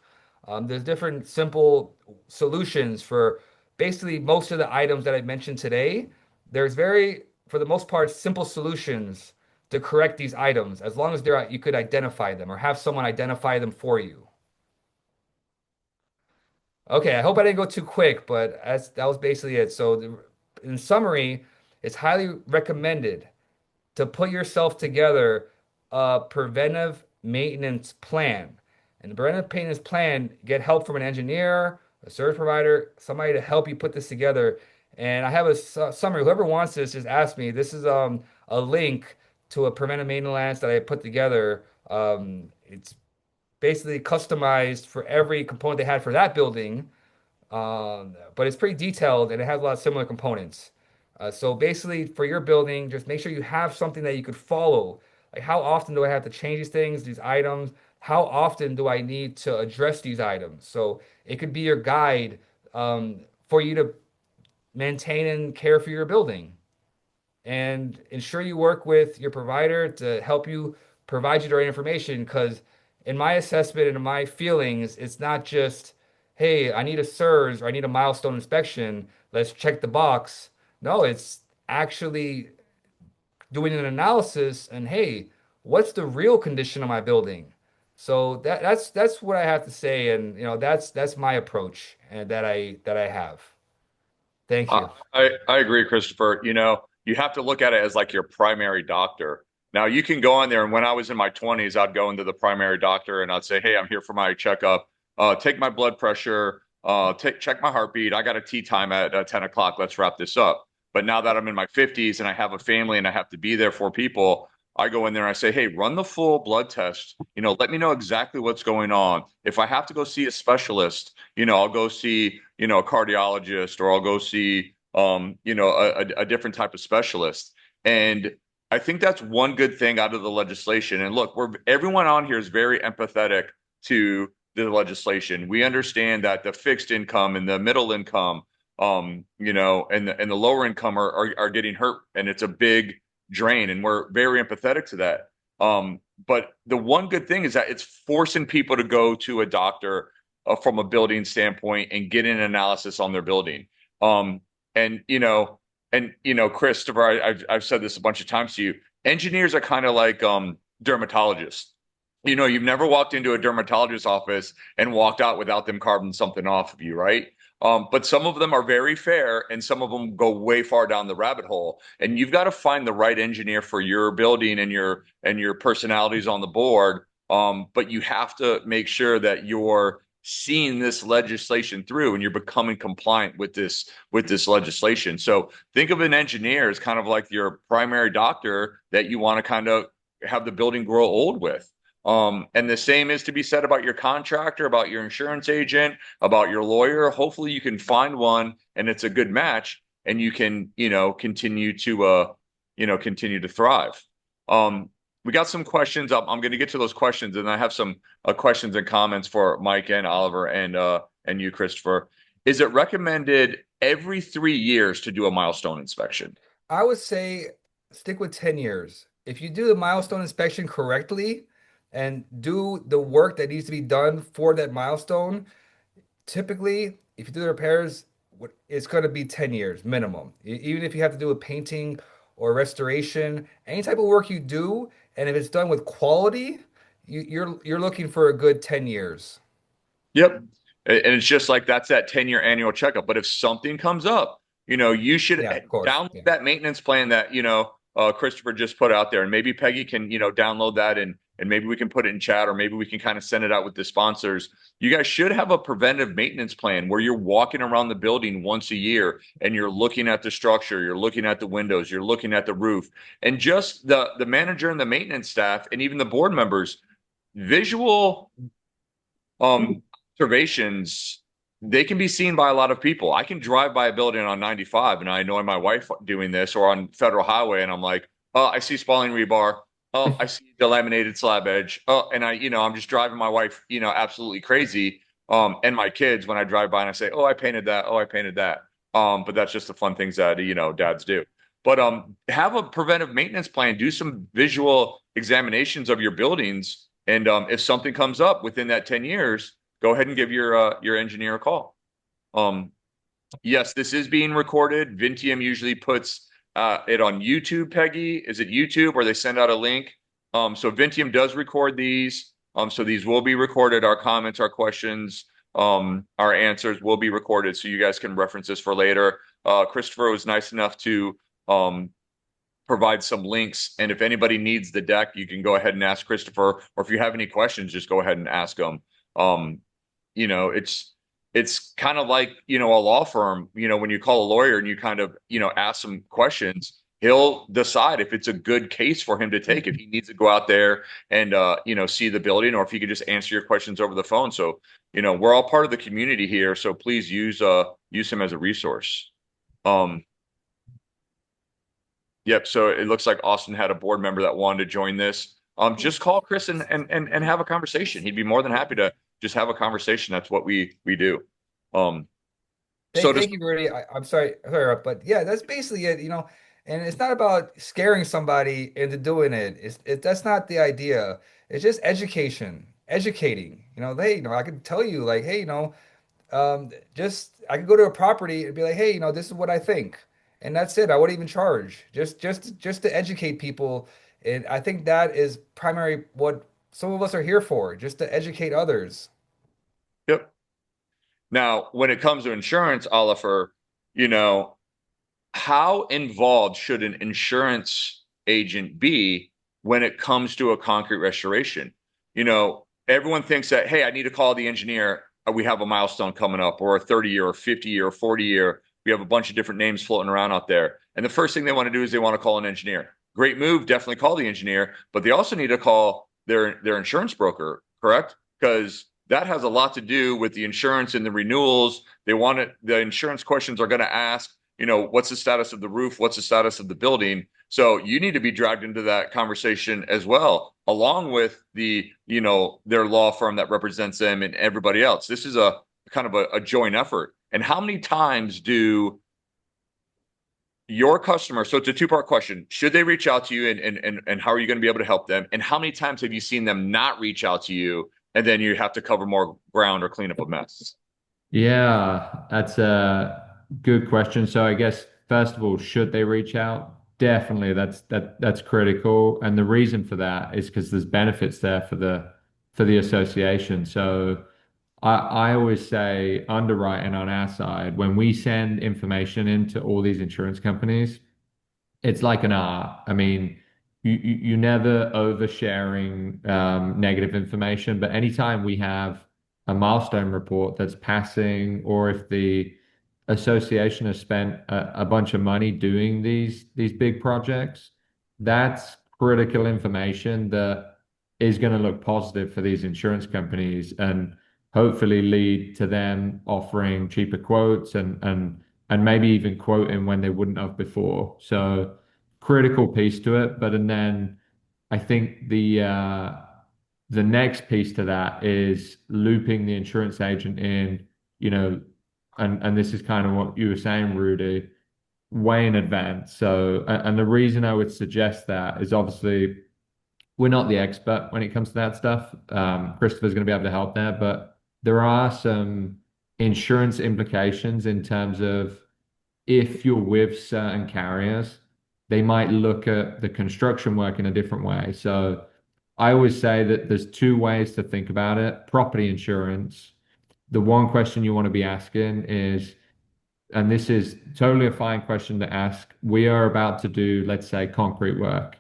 There's different simple solutions for basically most of the items that I mentioned today. There's for the most part, simple solutions to correct these items, as long as you could identify them or have someone identify them for you. Okay, I hope I didn't go too quick, but that was basically it. So in summary, it's highly recommended to put yourself together a preventive maintenance plan. And the preventive maintenance plan, get help from an engineer, a service provider, somebody to help you put this together. And I have a summary. Whoever wants this, just ask me. This is a link to a preventive maintenance that I put together. It's basically customized for every component they had for that building, but it's pretty detailed and it has a lot of similar components. So basically, for your building, just make sure you have something that you could follow. Like, how often do I have to change these things, these items? How often do I need to address these items? So it could be your guide for you to maintain and care for your building. And ensure you work with your provider to help you provide you the right information. Because in my assessment and in my feelings, it's not just, hey, I need a SIRS or I need a milestone inspection. Let's check the box. No, it's actually doing an analysis and, hey, what's the real condition of my building? So that's what I have to say, and that's my approach and that I have. Thank you. I agree, Christopher. You have to look at it as like your primary doctor. Now, you can go on there, and when I was in my 20s, I'd go into the primary doctor and I'd say, hey, I'm here for my checkup. Take my blood pressure, check my heartbeat. I got a tea time at 10 o'clock. Let's wrap this up. But now that I'm in my 50s and I have a family and I have to be there for people, I go in there and I say, hey, run the full blood test. Let me know exactly what's going on. If I have to go see a specialist, I'll go see, a cardiologist, or I'll go see, a different type of specialist. And I think that's one good thing out of the legislation. And look, everyone on here is very empathetic to the legislation. We understand that the fixed income and the middle income, and the lower income are getting hurt, and it's a big drain, and we're very empathetic to that. But the one good thing is that it's forcing people to go to a doctor from a building standpoint and get an analysis on their building. Christopher, I've said this a bunch of times to you. Engineers are kind of like dermatologists. You've never walked into a dermatologist's office and walked out without them carving something off of you, right? But some of them are very fair, and some of them go way far down the rabbit hole. And you've got to find the right engineer for your building and your personalities on the board. But you have to make sure that you're seeing this legislation through and you're becoming compliant with this legislation. So think of an engineer as kind of like your primary doctor that you want to kind of have the building grow old with. And the same is to be said about your contractor, about your insurance agent, about your lawyer. Hopefully you can find one and it's a good match and you can, continue to thrive. We got some questions up. I'm going to get to those questions, and I have some questions and comments for Mike and Oliver and you, Christopher. Is it recommended every 3 years to do a milestone inspection? I would say stick with 10 years. If you do the milestone inspection correctly and do the work that needs to be done for that milestone, typically, if you do the repairs, it's going to be 10 years minimum. Even if you have to do a painting or restoration, any type of work you do, and if it's done with quality, you're looking for a good 10 years. Yep. And it's just like that's that 10-year annual checkup. But if something comes up, you should Yeah, of course. download Yeah. that maintenance plan that, Christopher just put out there. And maybe Peggy can, download that and maybe we can put it in chat or maybe we can kind of send it out with the sponsors. You guys should have a preventive maintenance plan where you're walking around the building once a year and you're looking at the structure, you're looking at the windows, you're looking at the roof, and just the manager and the maintenance staff and even the board members, visual observations, they can be seen by a lot of people. I can drive by a building on 95 and I annoy my wife doing this, or on Federal Highway, and I'm like, oh, I see spalling rebar. Oh, I see the laminated slab edge. Oh, and I'm just driving my wife, absolutely crazy. And my kids, when I drive by and I say, oh, I painted that. Oh, I painted that. But that's just the fun things that, dads do. But have a preventive maintenance plan, do some visual examinations of your buildings. And if something comes up within that 10 years, go ahead and give your engineer a call. Yes, this is being recorded. Vinteum usually puts it on YouTube, Peggy. Is it YouTube, or they send out a link? So Vinteum does record these. So these will be recorded. Our comments, our questions, our answers will be recorded, so you guys can reference this for later. Christopher was nice enough to provide some links, and if anybody needs the deck, you can go ahead and ask Christopher, or if you have any questions, just go ahead and ask them. It's kind of like, a law firm, when you call a lawyer and you kind of, ask some questions, he'll decide if it's a good case for him to take, if he needs to go out there and, see the building, or if he could just answer your questions over the phone. So, we're all part of the community here. So please use him as a resource. Yep. So it looks like Austin had a board member that wanted to join this. Just call Chris and have a conversation. He'd be more than happy to just have a conversation. That's what we do. Thank you, Rudy. I'm sorry, but yeah, that's basically it, and it's not about scaring somebody into doing it. That's not the idea. It's just educating. I could tell you like, hey, just I could go to a property and be like, hey, this is what I think, and that's it. I wouldn't even charge, just to educate people, and I think that is primary what some of us are here for, just to educate others. Yep. Now, when it comes to insurance, Oliver, how involved should an insurance agent be when it comes to a concrete restoration? Everyone thinks that, hey, I need to call the engineer. We have a milestone coming up, or a 30-year, or 50-year, or 40-year. We have a bunch of different names floating around out there. And the first thing they want to do is they want to call an engineer. Great move, definitely call the engineer, but they also need to call their insurance broker, correct? Because that has a lot to do with the insurance and the renewals. The insurance questions are going to ask, what's the status of the roof? What's the status of the building? So you need to be dragged into that conversation as well, along with their law firm that represents them and everybody else. This is a kind of a joint effort. And how many times do your customers, so it's a two-part question, should they reach out to you, and how are you going to be able to help them? And how many times have you seen them not reach out to you, and then you have to cover more ground or clean up a mess? Yeah, that's a good question. So I guess first of all, should they reach out? Definitely, that's critical. And the reason for that is because there's benefits there for the association. So I always say underwriting on our side, when we send information into all these insurance companies, it's like an art. I mean, you never oversharing negative information, but anytime we have a milestone report that's passing, or if the association has spent a bunch of money doing these big projects, that's critical information that is going to look positive for these insurance companies and hopefully lead to them offering cheaper quotes and maybe even quoting when they wouldn't have before. So critical piece to it. But and then I think the next piece to that is looping the insurance agent in, you know, and this is kind of what you were saying, Rudy, way in advance. So, and the reason I would suggest that is obviously we're not the expert when it comes to that stuff. Christopher's going to be able to help there, but there are some insurance implications in terms of if you're with certain carriers, they might look at the construction work in a different way. So I always say that there's two ways to think about it. Property insurance, the one question you want to be asking is, and this is totally a fine question to ask, we are about to do, let's say, concrete work.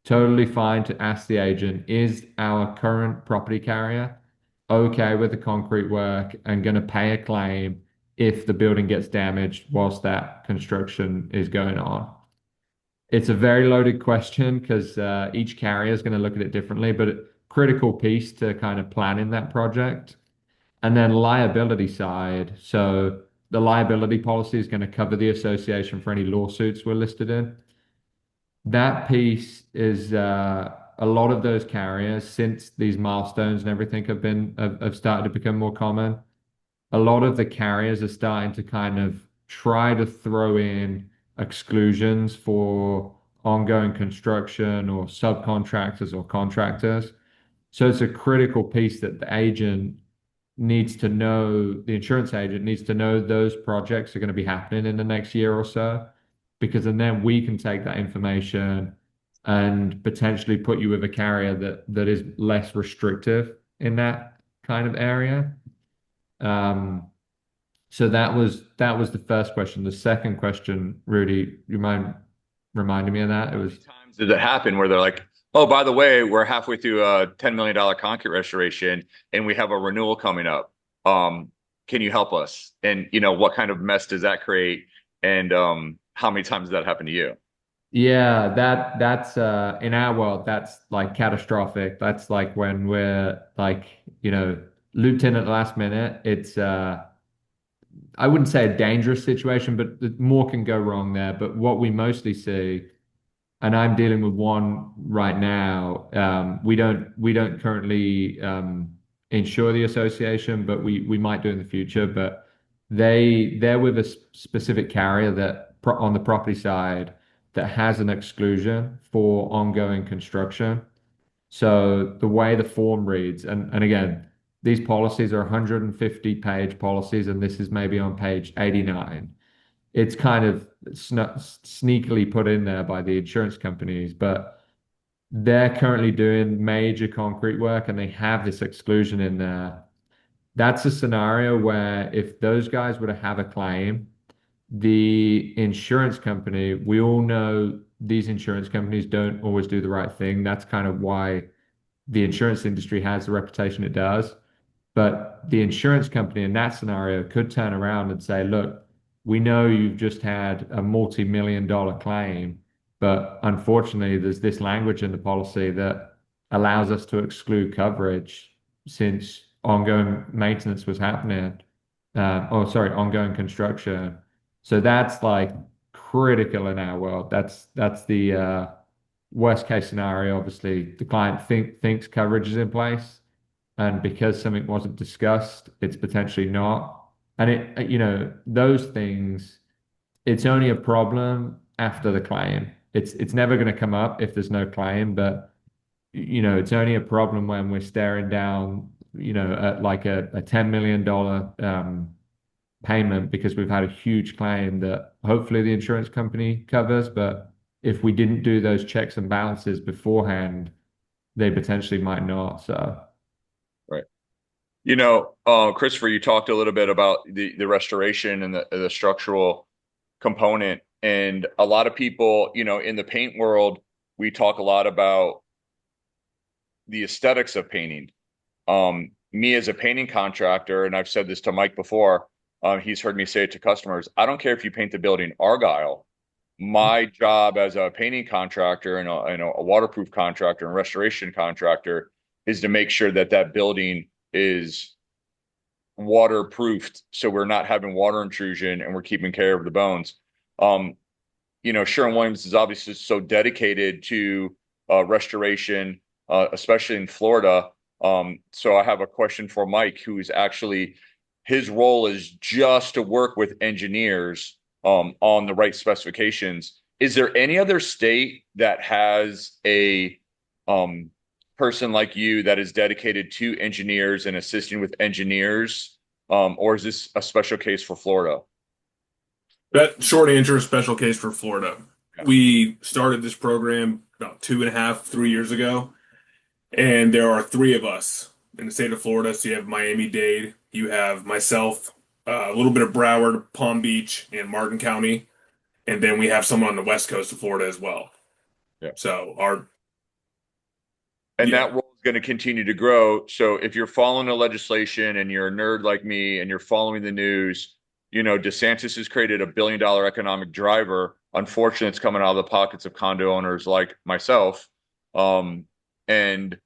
Totally fine to ask the agent, is our current property carrier okay with the concrete work and going to pay a claim if the building gets damaged whilst that construction is going on? It's a very loaded question because each carrier is going to look at it differently, but a critical piece to kind of planning that project. And then liability side. So the liability policy is going to cover the association for any lawsuits we're listed in. That piece is a lot of those carriers, since these milestones and everything have started to become more common, a lot of the carriers are starting to kind of try to throw in exclusions for ongoing construction or subcontractors or contractors. So it's a critical piece that the agent needs to know, the insurance agent needs to know those projects are going to be happening in the next year or so, because then we can take that information and potentially put you with a carrier that is less restrictive in that kind of area. So that was the first question. The second question, Rudy, you mind reminding me of that? It was Times did it happen where they're like, oh, by the way, we're halfway through a $10 million concrete restoration and we have a renewal coming up. Can you help us? And what kind of mess does that create? And how many times does that happen to you? yeah, that's in our world, that's like catastrophic. That's like when we're like, looped in at the last minute. It's I wouldn't say a dangerous situation, but more can go wrong there. But what we mostly see, and I'm dealing with one right now. We don't currently insure the association, but we might do in the future. But they're with a specific carrier that on the property side that has an exclusion for ongoing construction. So the way the form reads, and again, these policies are 150-page policies, and this is maybe on page 89. It's kind of sneakily put in there by the insurance companies, but they're currently doing major concrete work and they have this exclusion in there. That's a scenario where if those guys were to have a claim, the insurance company, we all know these insurance companies don't always do the right thing. That's kind of why the insurance industry has the reputation it does. But the insurance company in that scenario could turn around and say, look, we know you've just had a multi-million-dollar claim, but unfortunately, there's this language in the policy that allows us to exclude coverage since ongoing maintenance was happening. Ongoing construction. So that's like critical in our world. That's the worst case scenario. Obviously, the client thinks coverage is in place, and because something wasn't discussed, it's potentially not. And those things, it's only a problem after the claim. It's never going to come up if there's no claim, but it's only a problem when we're staring down, at like a $10 million payment because we've had a huge claim that hopefully the insurance company covers. But if we didn't do those checks and balances beforehand, they potentially might not. So. Right. Christopher, you talked a little bit about the restoration and the structural component. And a lot of people, in the paint world, we talk a lot about the aesthetics of painting. me as a painting contractor, and I've said this to Mike before, he's heard me say it to customers. I don't care if you paint the building Argyle. My job as a painting contractor and a waterproof contractor and restoration contractor is to make sure that that building is waterproofed, so we're not having water intrusion and we're keeping care of the bones. Sherwin-Williams is obviously so dedicated to restoration, especially in Florida. So I have a question for Mike, who is actually, his role is just to work with engineers on the right specifications. Is there any other state that has a person like you that is dedicated to engineers and assisting with engineers? Or is this a special case for Florida? That short answer is special case for Florida. Yeah. We started this program about 2.5, 3 years ago, and there are three of us in the state of Florida. So you have Miami-Dade, you have myself, a little bit of Broward, Palm Beach, and Martin County, and then we have someone on the west coast of Florida as well. Yeah. So that role is going to continue to grow. So if you're following the legislation and you're a nerd like me and you're following the news, DeSantis has created $1 billion economic driver. Unfortunately, it's coming out of the pockets of condo owners like myself. And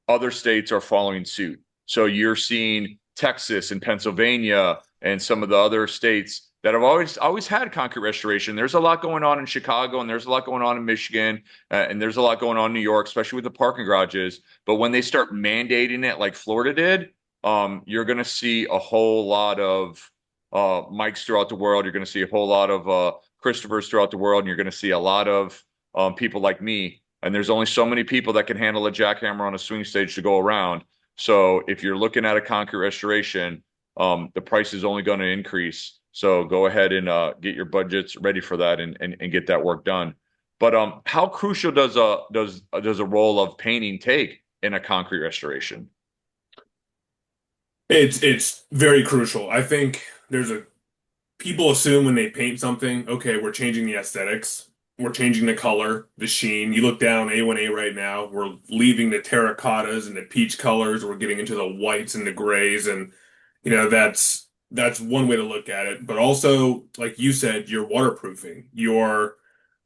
other states are following suit. So you're seeing Texas and Pennsylvania and some of the other states that have always had concrete restoration. There's a lot going on in Chicago, and there's a lot going on in Michigan, and there's a lot going on in New York, especially with the parking garages. But when they start mandating it like Florida did, you're going to see a whole lot of Mikes throughout the world. You're going to see a whole lot of Christophers throughout the world, and you're going to see a lot of people like me. And there's only so many people that can handle a jackhammer on a swing stage to go around. So if you're looking at a concrete restoration, the price is only going to increase. So go ahead and get your budgets ready for that and get that work done. But how crucial does a role of painting take in a concrete restoration? it's very crucial. I think people assume when they paint something, okay, we're changing the aesthetics. We're changing the color, the sheen. You look down A1A right now, we're leaving the terracottas and the peach colors. We're getting into the whites and the grays. And, that's one way to look at it. But also, like you said, you're waterproofing. You're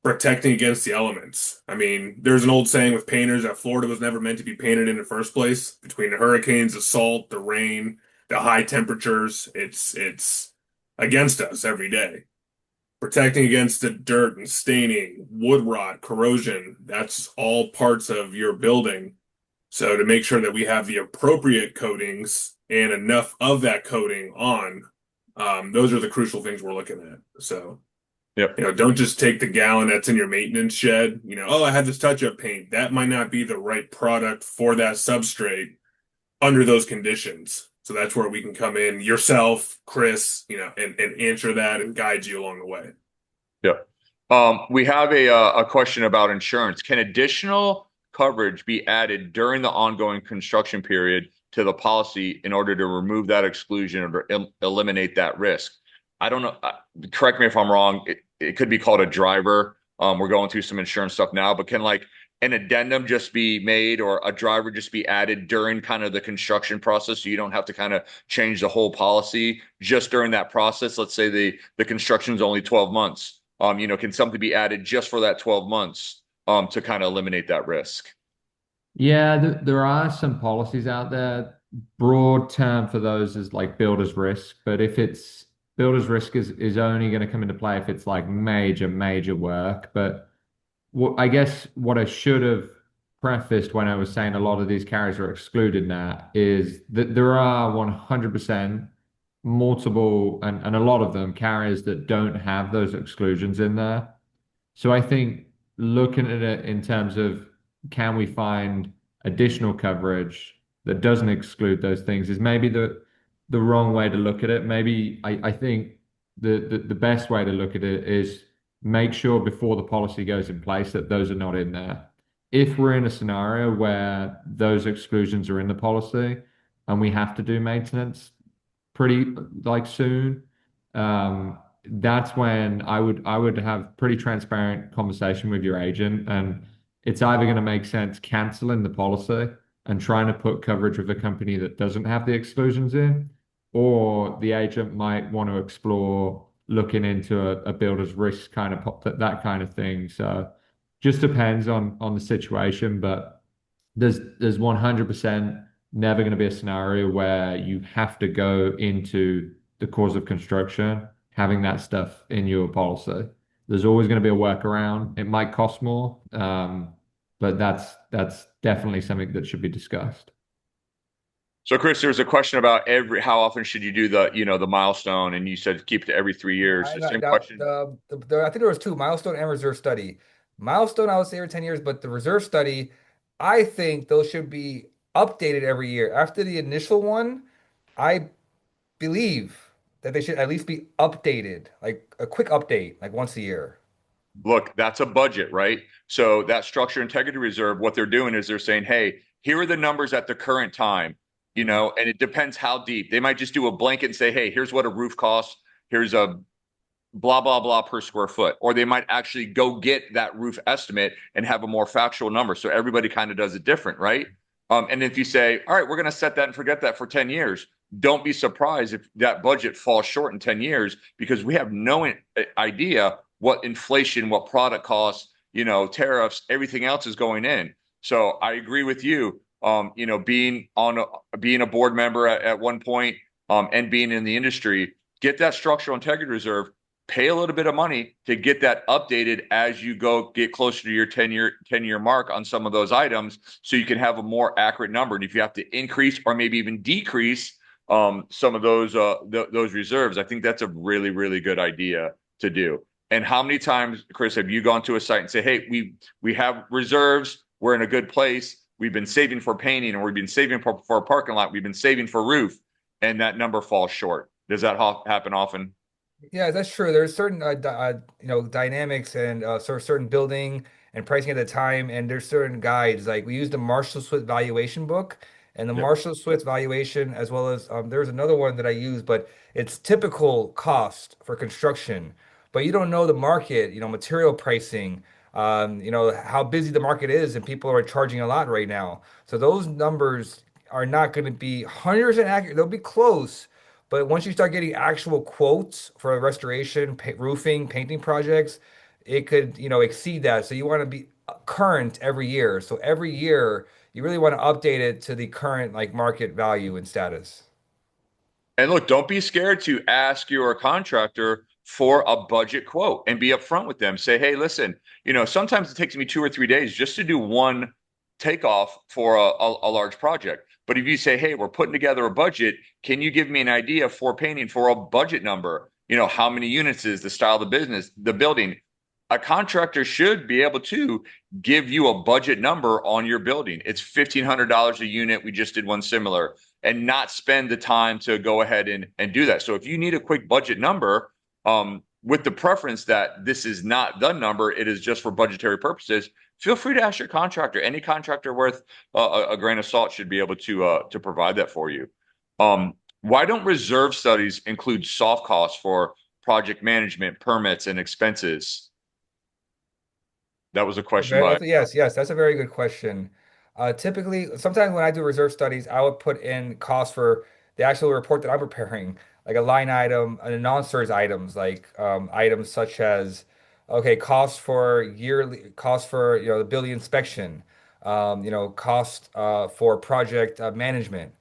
protecting against the elements. I mean, there's an old saying with painters that Florida was never meant to be painted in the first place. Between the hurricanes, the salt, the rain, the high temperatures, it's against us every day. Protecting against the dirt and staining, wood rot, corrosion, that's all parts of your building. So to make sure that we have the appropriate coatings and enough of that coating on, those are the crucial things we're looking at. So, Yep. don't just take the gallon that's in your maintenance shed. Oh, I had this touch-up paint. That might not be the right product for that substrate under those conditions. So that's where we can come in, yourself, Chris, and answer that and guide you along the way. Yeah. We have a question about insurance. Can additional coverage be added during the ongoing construction period to the policy in order to remove that exclusion or eliminate that risk? I don't know. Correct me if I'm wrong. It could be called a driver. We're going through some insurance stuff now, but can an addendum just be made or a driver just be added during kind of the construction process so you don't have to kind of change the whole policy just during that process? Let's say the construction's only 12 months. Can something be added just for that 12 months to kind of eliminate that risk? Yeah, there are some policies out there. Broad term for those is like builder's risk, but if it's builder's risk is only going to come into play if it's like major work. But I guess what I should have prefaced when I was saying a lot of these carriers are excluded now is that there are 100% multiple and a lot of them carriers that don't have those exclusions in there. So I think looking at it in terms of can we find additional coverage that doesn't exclude those things is maybe the wrong way to look at it. Maybe I think the best way to look at it is make sure before the policy goes in place that those are not in there. If we're in a scenario where those exclusions are in the policy and we have to do maintenance pretty soon, that's when I would have pretty transparent conversation with your agent, and it's either going to make sense canceling the policy and trying to put coverage with a company that doesn't have the exclusions in, or the agent might want to explore looking into a builder's risk kind of that kind of thing. So just depends on the situation, but there's 100% never going to be a scenario where you have to go into the cause of construction having that stuff in your policy. There's always going to be a workaround. It might cost more, but that's definitely something that should be discussed. So Chris, there's a question about how often should you do the milestone, and you said keep it to every 3 years. The same question. I think there was two, milestone and reserve study. Milestone, I would say every 10 years, but the reserve study, I think those should be updated every year. After the initial one, I believe that they should at least be updated, like a quick update, like once a year. Look, that's a budget, right? So that structure integrity reserve, what they're doing is they're saying, hey, here are the numbers at the current time, and it depends how deep. They might just do a blanket and say, hey, here's what a roof costs. Here's a blah, blah, blah per square foot. Or they might actually go get that roof estimate and have a more factual number. So everybody kind of does it different, right? And if you say, all right, we're going to set that and forget that for 10 years, don't be surprised if that budget falls short in 10 years because we have no idea what inflation, what product costs, tariffs, everything else is going in. So I agree with you. Being a board member at one point, and being in the industry, get that structural integrity reserve, pay a little bit of money to get that updated as you get closer to your 10-year mark on some of those items, so you can have a more accurate number. And if you have to increase or maybe even decrease some of those reserves, I think that's a really, really good idea to do. And how many times, Chris, have you gone to a site and say, hey, we have reserves, we're in a good place, we've been saving for painting, or we've been saving for a parking lot, we've been saving for roof, and that number falls short? Does that happen often? Yeah, that's true. There's certain dynamics and sort of certain building and pricing at the time, and there's certain guides. Like we use the Marshall Smyth valuation book, and the Yep. Marshall Smyth valuation, as well as there's another one that I use, but it's typical cost for construction. But you don't know the market, material pricing, how busy the market is, and people are charging a lot right now. So those numbers are not going to be 100% accurate. They'll be close. But once you start getting actual quotes for restoration, roofing, painting projects, it could, exceed that. So you want to be current every year. So every year, you really want to update it to the current like market value and status. And look, don't be scared to ask your contractor for a budget quote and be upfront with them. Say, hey, listen, sometimes it takes me 2 or 3 days just to do one takeoff for a large project. But if you say, hey, we're putting together a budget, can you give me an idea for painting for a budget number? How many units is the style of the business, the building? A contractor should be able to give you a budget number on your building. It's $1,500 a unit. We just did one similar, and not spend the time to go ahead and do that. So if you need a quick budget number, with the preference that this is not the number, it is just for budgetary purposes, feel free to ask your contractor. Any contractor worth a grain of salt should be able to provide that for you. Why don't reserve studies include soft costs for project management, permits, and expenses? That was a question by. Yes, that's a very good question. Typically, sometimes when I do reserve studies, I would put in costs for the actual report that I'm preparing, like a line item, and non-search items, like items such as, okay, costs for yearly, cost for the building inspection, cost for project management.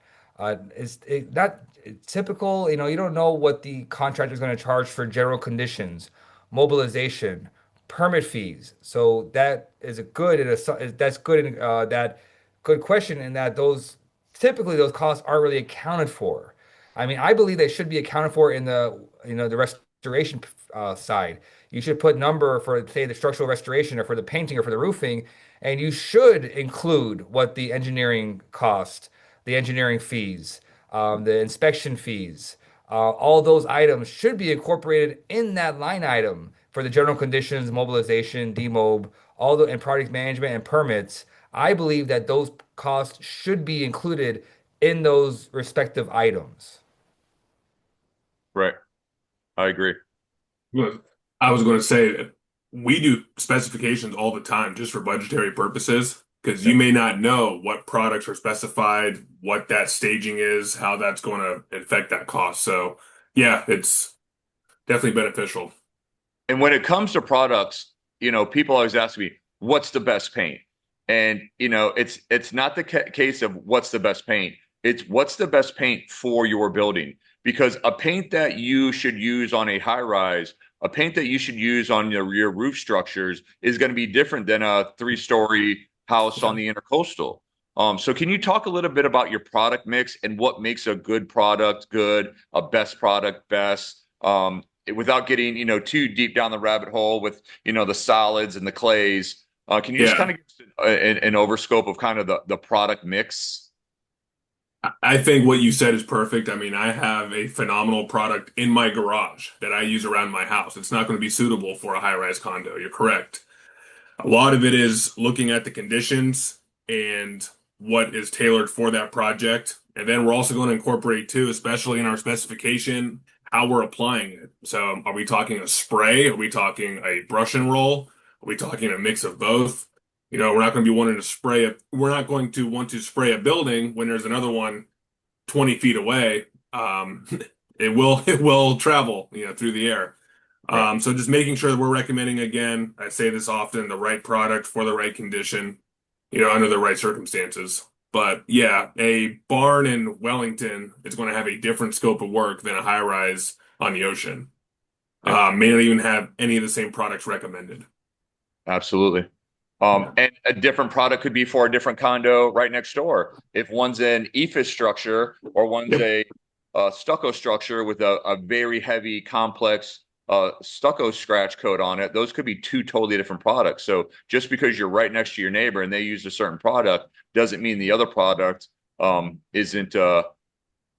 Is it not typical? You don't know what the contractor is going to charge for general conditions, mobilization, permit fees. So that is a good that's good in that good question in that those typically those costs aren't really accounted for. I mean, I believe they should be accounted for in the restoration side. You should put number for say the structural restoration or for the painting or for the roofing, and you should include what the engineering cost, the engineering fees, the inspection fees, all those items should be incorporated in that line item for the general conditions, mobilization, demob, and project management and permits. I believe that those costs should be included in those respective items. Right. I agree. Well, I was going to say that we do specifications all the time just for budgetary purposes because you may not know what products are specified, what that staging is, how that's going to affect that cost. So yeah, it's definitely beneficial. And when it comes to products, people always ask me, what's the best paint? And, it's not the case of what's the best paint. It's what's the best paint for your building. Because a paint that you should use on a high rise, a paint that you should use on your roof structures is going to be different than a 3-story house on the intercoastal. So can you talk a little bit about your product mix and what makes a good product good, a best product best? Without getting too deep down the rabbit hole with the solids and the clays, can you just Yeah. kind of give us an overscope of kind of the product mix? I think what you said is perfect. I mean, I have a phenomenal product in my garage that I use around my house. It's not going to be suitable for a high-rise condo. You're correct. A lot of it is looking at the conditions and what is tailored for that project. And then we're also going to incorporate too, especially in our specification, how we're applying it. So are we talking a spray? Are we talking a brush and roll? Are we talking a mix of both? We're not going to be wanting to spray it. We're not going to want to spray a building when there's another one 20 feet away. It will travel, through the air. Right. So just making sure that we're recommending, again, I say this often, the right product for the right condition, under the right circumstances. But yeah, a barn in Wellington is going to have a different scope of work than a high rise on the ocean. Yeah. May not even have any of the same products recommended. Absolutely. Yeah. And a different product could be for a different condo right next door. If one's an ephes structure or one's Yep. a stucco structure with a very heavy, complex stucco scratch coat on it, those could be two totally different products. So just because you're right next to your neighbor and they use a certain product doesn't mean the other product isn't the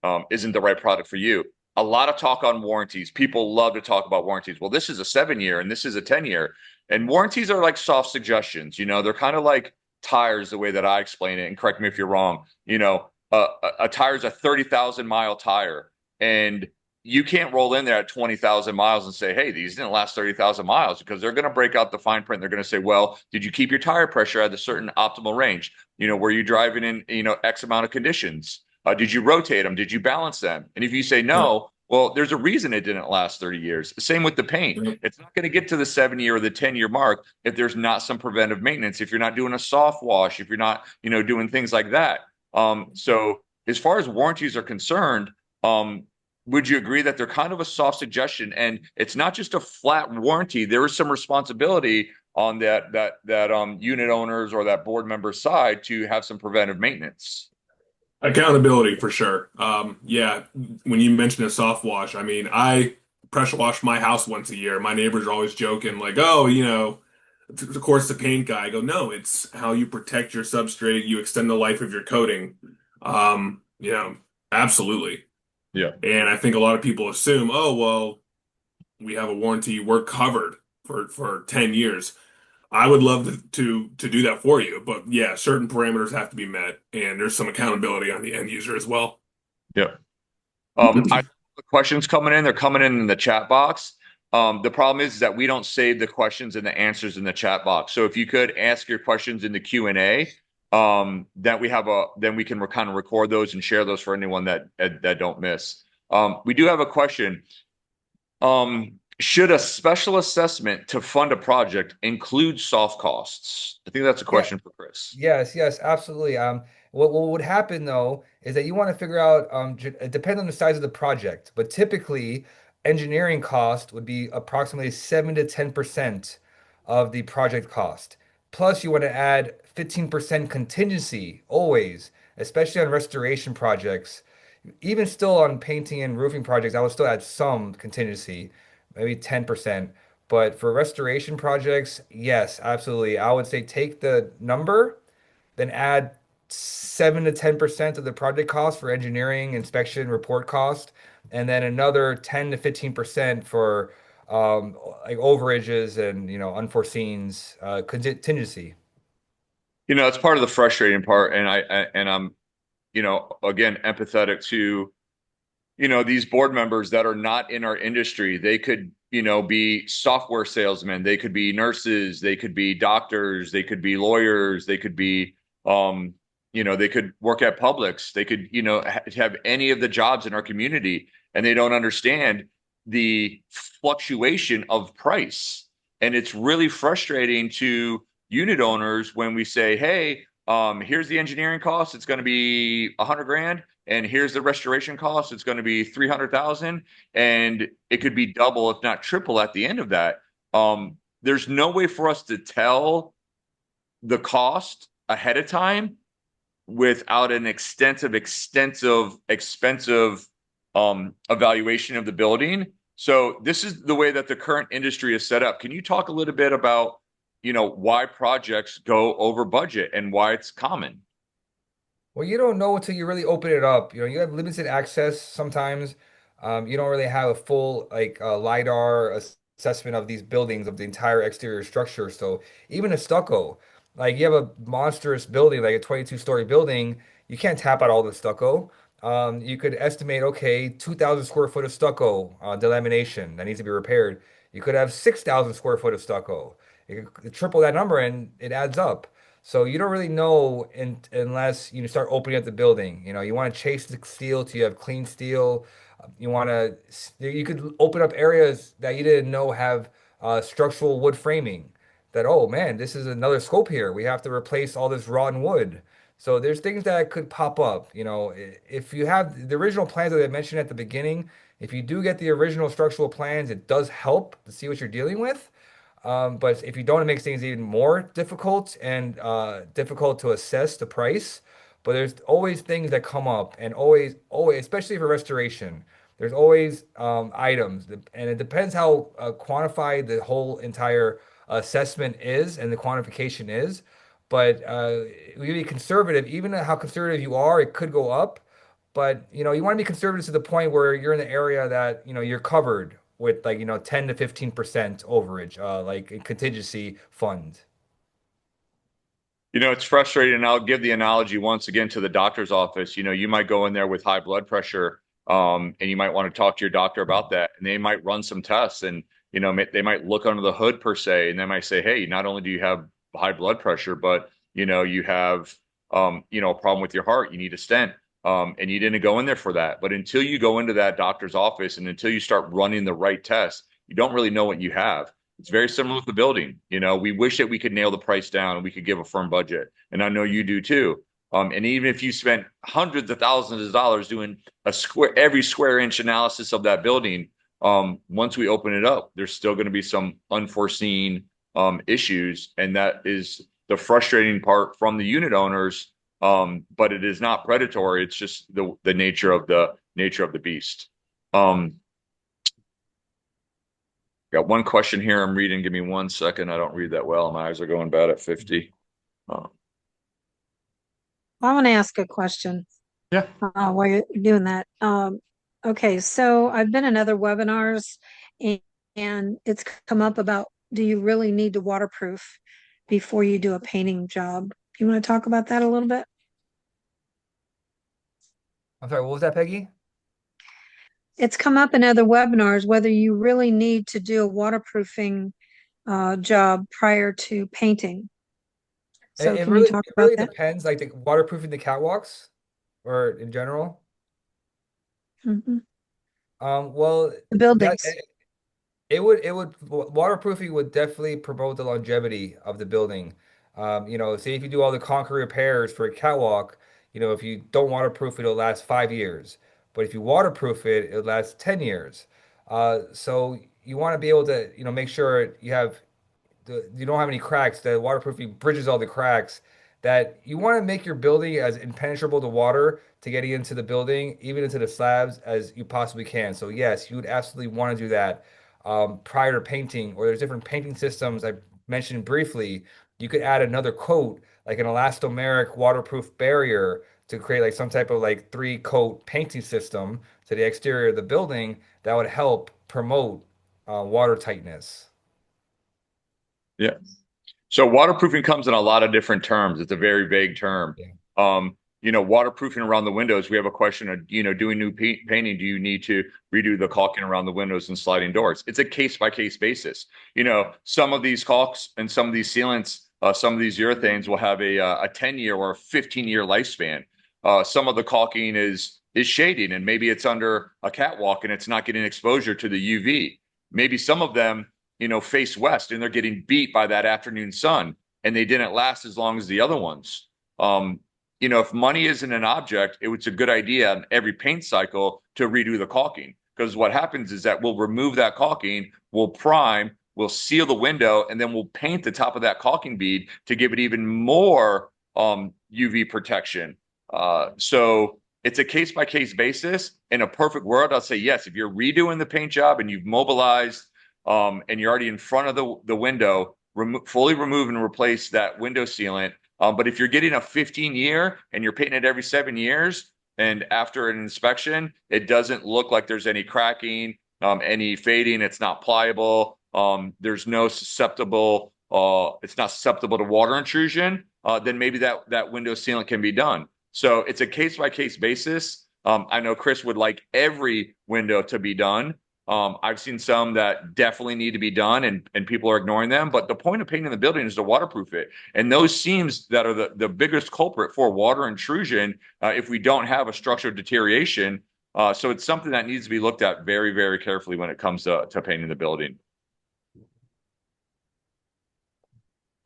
right product for you. A lot of talk on warranties. People love to talk about warranties. Well, this is a 7-year and this is a 10-year. And warranties are like soft suggestions. They're kind of like tires, the way that I explain it. And correct me if you're wrong. A tire is a 30,000-mile tire. And you can't roll in there at 20,000 miles and say, hey, these didn't last 30,000 miles, because they're going to break out the fine print. They're going to say, well, did you keep your tire pressure at a certain optimal range? Were you driving in, X amount of conditions? Did you rotate them? Did you balance them? And if you say Yeah. no, well, there's a reason it didn't last 30 years. Same with the paint. Yeah. It's not going to get to the 7-year or the 10-year mark if there's not some preventive maintenance, if you're not doing a soft wash, if you're not, doing things like that. So as far as warranties are concerned, would you agree that they're kind of a soft suggestion? And it's not just a flat warranty. There is some responsibility on that unit owners or that board member side to have some preventive maintenance. Accountability for sure. Yeah, when you mentioned a soft wash, I mean, I pressure wash my house once a year. My neighbors are always joking, like, oh, of course, the paint guy. I go, no, it's how you protect your substrate. You extend the life of your coating. Um, you know, absolutely. Yeah. And I think a lot of people assume, oh, well, we have a warranty, we're covered for 10 years. I would love to do that for you, but yeah, certain parameters have to be met, and there's some accountability on the end user as well. Yeah. I the questions coming in, they're coming in the chat box. The problem is that we don't save the questions and the answers in the chat box. So if you could ask your questions in the Q&A, then we can kind of record those and share those for anyone that don't miss. We do have a question. Should a special assessment to fund a project include soft costs? I think that's a question for Chris. Yes, yes, absolutely. What would happen though is that you want to figure out, it depends on the size of the project, but typically engineering cost would be approximately 7 to 10% of the project cost. Plus, you want to add 15% contingency always, especially on restoration projects. Even still on painting and roofing projects, I would still add some contingency, maybe 10%. But for restoration projects, yes, absolutely. I would say take the number, then add 7 to 10% of the project cost for engineering, inspection, report cost, and then another 10 to 15% for like overages and unforeseens contingency. It's part of the frustrating part, and I'm, again, empathetic to, these board members that are not in our industry. They could, be software salesmen, they could be nurses, they could be doctors, they could be lawyers, they could be, They could work at Publix. They could, have any of the jobs in our community, and they don't understand the fluctuation of price. And it's really frustrating to unit owners when we say, hey, here's the engineering cost. It's going to be 100 grand. And here's the restoration cost. It's going to be 300,000. And it could be double, if not triple at the end of that. There's no way for us to tell the cost ahead of time without an expensive evaluation of the building. So this is the way that the current industry is set up. Can you talk a little bit about, why projects go over budget and why it's common? Well, you don't know until you really open it up. You have limited access sometimes. You don't really have a full LiDAR assessment of these buildings, of the entire exterior structure. So even a stucco, like you have a monstrous building, like a 22-story building, you can't tap out all the stucco. You could estimate, okay, 2,000 square foot of stucco delamination that needs to be repaired. You could have 6,000 square foot of stucco. You could triple that number and it adds up. So you don't really know unless you start opening up the building. You want to chase the steel till you have clean steel. You could open up areas that you didn't know have structural wood framing. That, oh man, this is another scope here. We have to replace all this rotten wood. So there's things that could pop up. If you have the original plans that I mentioned at the beginning, if you do get the original structural plans, it does help to see what you're dealing with. But if you don't, it makes things even more difficult and difficult to assess the price. But there's always things that come up, and always, especially for restoration, there's always items, and it depends how quantified the whole entire assessment is and the quantification is. But we be conservative, even how conservative you are, it could go up. But you want to be conservative to the point where you're in the area that you're covered with 10 to 15% overage, like a contingency fund. It's frustrating. And I'll give the analogy once again to the doctor's office. You might go in there with high blood pressure, and you might want to talk to your doctor about that. And they might run some tests, and, they might look under the hood per se. And they might say, hey, not only do you have high blood pressure, but, you have, a problem with your heart. You need a stent. And you didn't go in there for that. But until you go into that doctor's office and until you start running the right tests, you don't really know what you have. It's very similar with the building. We wish that we could nail the price down and we could give a firm budget. And I know you do too. And even if you spent hundreds of thousands of dollars doing every square inch analysis of that building, once we open it up, there's still going to be some unforeseen issues. And that is the frustrating part from the unit owners. But it is not predatory. It's just the nature of the beast. Got one question here I'm reading. Give me 1 second. I don't read that well. My eyes are going bad at 50. I want to ask a question. Yeah. While you're doing that. Okay, so I've been in other webinars and it's come up about, do you really need to waterproof before you do a painting job? You want to talk about that a little bit? I'm sorry, what was that, Peggy? It's come up in other webinars whether you really need to do a waterproofing job prior to painting. So It can really, you talk it about really that? depends, like the waterproofing the catwalks or in general. Mhm. Well, The that buildings. it would waterproofing would definitely promote the longevity of the building. Say if you do all the concrete repairs for a catwalk, if you don't waterproof it, it'll last 5 years. But if you waterproof it, it'll last 10 years. So you want to be able to, make sure you don't have any cracks. The waterproofing bridges all the cracks. That you want to make your building as impenetrable to water to getting into the building, even into the slabs, as you possibly can. So yes, you would absolutely want to do that prior to painting. Or there's different painting systems I mentioned briefly. You could add another coat, like an elastomeric waterproof barrier, to create like some type of like 3-coat painting system to the exterior of the building that would help promote water tightness. Yeah. So waterproofing comes in a lot of different terms. It's a very vague term. Yeah. Waterproofing around the windows. We have a question of, doing new painting. Do you need to redo the caulking around the windows and sliding doors? It's a case by case basis. Some of these caulks and some of these sealants some of these urethanes will have a 10-year or a 15-year lifespan. Some of the caulking is shading, and maybe it's under a catwalk and it's not getting exposure to the UV. Maybe some of them, face west and they're getting beat by that afternoon sun, and they didn't last as long as the other ones. If money isn't an object, it's a good idea in every paint cycle to redo the caulking, because what happens is that we'll remove that caulking, we'll prime, we'll seal the window, and then we'll paint the top of that caulking bead to give it even more UV protection. So it's a case by case basis. In a perfect world, I'll say yes. If you're redoing the paint job and you've mobilized and you're already in front of the window, fully remove and replace that window sealant. But if you're getting a 15-year and you're painting it every 7 years, and after an inspection, it doesn't look like there's any cracking, any fading, it's not pliable, there's no susceptible, it's not susceptible to water intrusion, then maybe that window sealant can be done. So it's a case-by-case basis. I know Chris would like every window to be done. I've seen some that definitely need to be done, and people are ignoring them. But the point of painting the building is to waterproof it. And those seams that are the biggest culprit for water intrusion, if we don't have a structural deterioration. So it's something that needs to be looked at very, very carefully when it comes to painting the building. It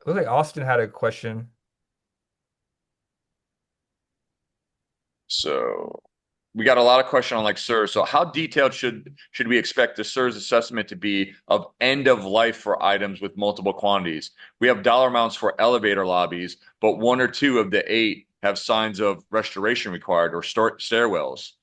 looks like Austin had a question. So we got a lot of question on SIRS. So how detailed should we expect the SIRS assessment to be of end of life for items with multiple quantities? We have dollar amounts for elevator lobbies, but 1 or 2 of the 8 have signs of restoration required, or stairwells.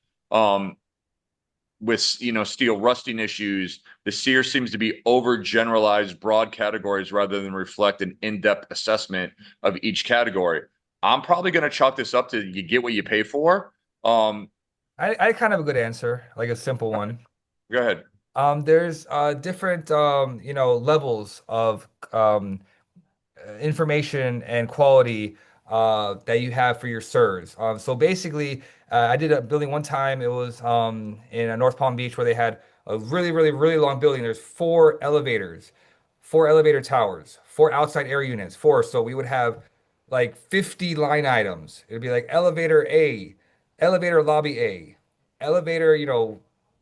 With steel rusting issues, the SEER seems to be overgeneralized broad categories rather than reflect an in-depth assessment of each category. I'm probably going to chalk this up to you get what you pay for. I kind of have a good answer, like a simple one. Go ahead. There's different levels of information and quality that you have for your SIRS. So basically, I did a building one time. It was in North Palm Beach, where they had a really, really, really long building. There's 4 elevators, 4 elevator towers, 4 outside air units, 4. So we would have like 50 line items. It'd be like elevator A, elevator lobby A, elevator,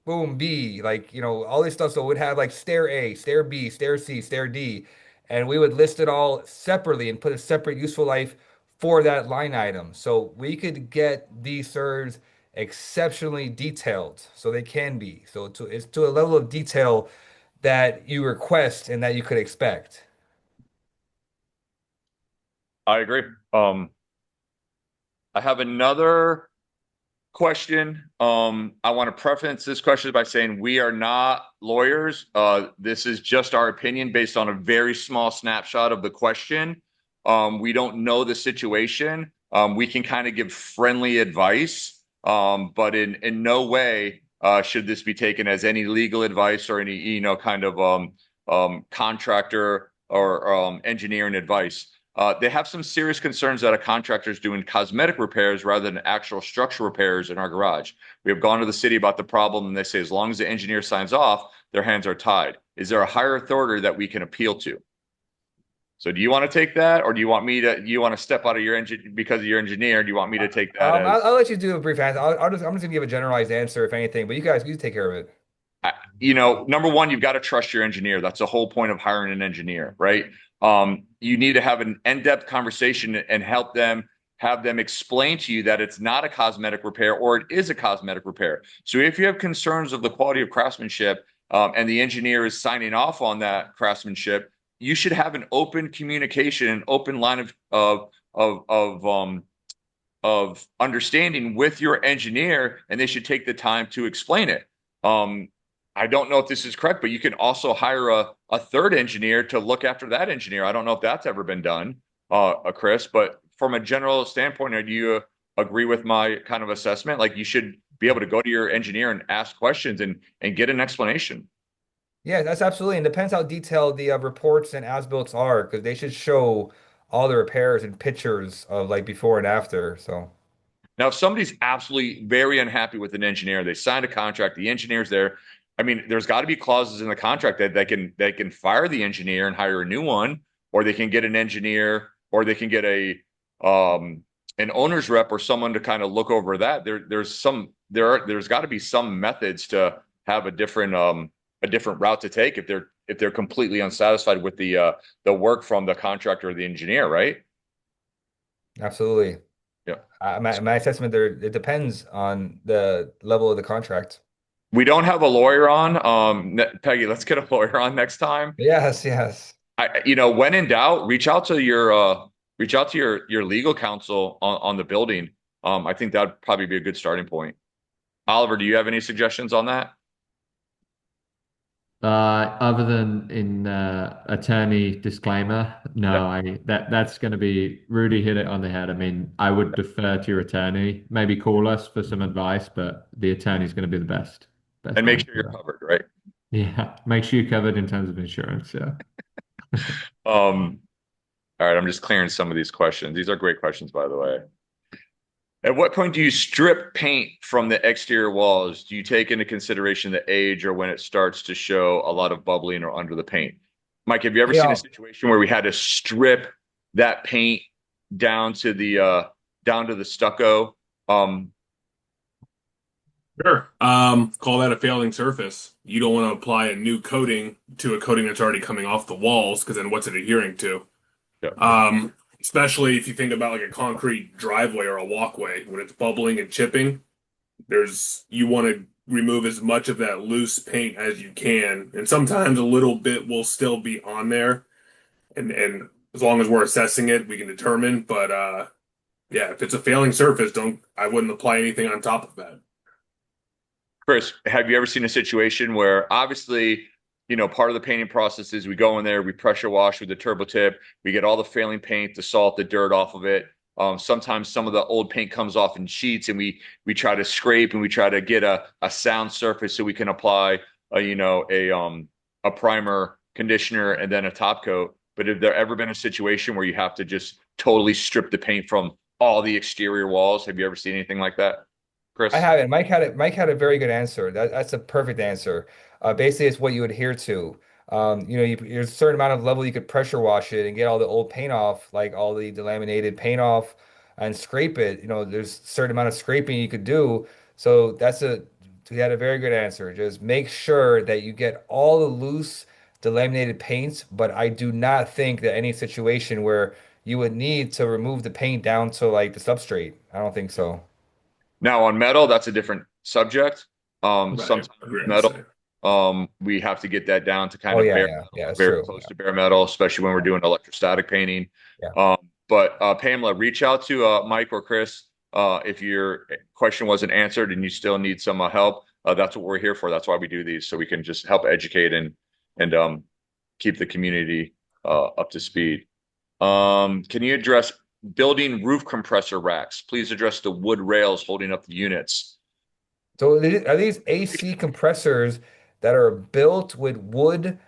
boom B, all this stuff. So we'd have like stair A, stair B, stair C, stair D, and we would list it all separately and put a separate useful life for that line item. So we could get these SIRS exceptionally detailed, so they can be. So it's to a level of detail that you request and that you could expect. I agree. I have another question. I want to preface this question by saying we are not lawyers. This is just our opinion based on a very small snapshot of the question. We don't know the situation. We can kind of give friendly advice, but in no way should this be taken as any legal advice or any kind of contractor or engineering advice. They have some serious concerns that a contractor is doing cosmetic repairs rather than actual structural repairs in our garage. We have gone to the city about the problem, and they say as long as the engineer signs off, their hands are tied. Is there a higher authority that we can appeal to? So do you want to take that, or do you want me to? You want to step out of your engine because of your engineer? Do you want me to take that? I'll let you do a brief answer. I'm just gonna give a generalized answer if anything, but you take care of it. Number one, you've got to trust your engineer. That's the whole point of hiring an engineer, right? You need to have an in-depth conversation and have them explain to you that it's not a cosmetic repair or it is a cosmetic repair. So if you have concerns of the quality of craftsmanship and the engineer is signing off on that craftsmanship, you should have an open communication, an open line of understanding with your engineer, and they should take the time to explain it. I don't know if this is correct, but you can also hire a third engineer to look after that engineer. I don't know if that's ever been done, Chris, but from a general standpoint, do you agree with my kind of assessment? Like you should be able to go to your engineer and ask questions and get an explanation. Yeah, that's absolutely. And it depends how detailed the reports and as-built are, because they should show all the repairs and pictures of like before and after. So now, if somebody's absolutely very unhappy with an engineer, they signed a contract, the engineer's there. I mean, there's got to be clauses in the contract that they can fire the engineer and hire a new one. or they can get an engineer, or they can get an owner's rep or someone to kind of look over that. There's got to be some methods to have a different route to take if they're completely unsatisfied with the work from the contractor or the engineer, right? Absolutely. Yeah. My assessment there, it depends on the level of the contract. We don't have a lawyer on. Peggy, let's get a lawyer on next time. Yes, yes. When in doubt, reach out to your legal counsel on the building. I think that'd probably be a good starting point. Oliver, do you have any suggestions on that? Other than in attorney disclaimer, no, that's going to be Rudy hit it on the head. I mean, I would defer to your attorney. Maybe call us for some advice, but the attorney's going to be the best. And make one sure for you're that. covered, right? Yeah, make sure you're covered in terms of insurance. Yeah. Um, all right, I'm just clearing some of these questions. These are great questions, by the way. At what point do you strip paint from the exterior walls? Do you take into consideration the age or when it starts to show a lot of bubbling or under the paint? Mike, have you ever seen a Yeah. situation where we had to strip that paint down to the stucco? Sure. Call that a failing surface. You don't want to apply a new coating to a coating that's already coming off the walls, because then what's it adhering to? Yeah. Especially if you think about like a concrete driveway or a walkway, when it's bubbling and chipping, you want to remove as much of that loose paint as you can. And sometimes a little bit will still be on there. And as long as we're assessing it, we can determine. But yeah, if it's a failing surface, I wouldn't apply anything on top of that. Chris, have you ever seen a situation where obviously, part of the painting process is we go in there, we pressure wash with the turbo tip, we get all the failing paint, the salt, the dirt off of it. Sometimes some of the old paint comes off in sheets, and we try to scrape and we try to get a sound surface so we can apply a primer, conditioner, and then a top coat. But have there ever been a situation where you have to just totally strip the paint from all the exterior walls? Have you ever seen anything like that, Chris? I haven't. Mike had it. Mike had a very good answer. That's a perfect answer. Basically, it's what you adhere to. There's a certain amount of level you could pressure wash it and get all the old paint off, like all the delaminated paint off, and scrape it. There's a certain amount of scraping you could do. So he had a very good answer. Just make sure that you get all the loose delaminated paints. But I do not think that any situation where you would need to remove the paint down to like the substrate. I don't think so. Now on metal, that's a different subject. Right. Sometimes with metal, we have to get that down to kind Oh of yeah, bare yeah, metal, yeah. That's very true. close Yeah, to bare metal, especially when we're doing electrostatic painting. yeah. But Pamela, reach out to Mike or Chris if your question wasn't answered and you still need some help. That's what we're here for. That's why we do these, so we can just help educate and keep the community up to speed. Can you address building roof compressor racks? Please address the wood rails holding up the units. So are these AC compressors that are built with wood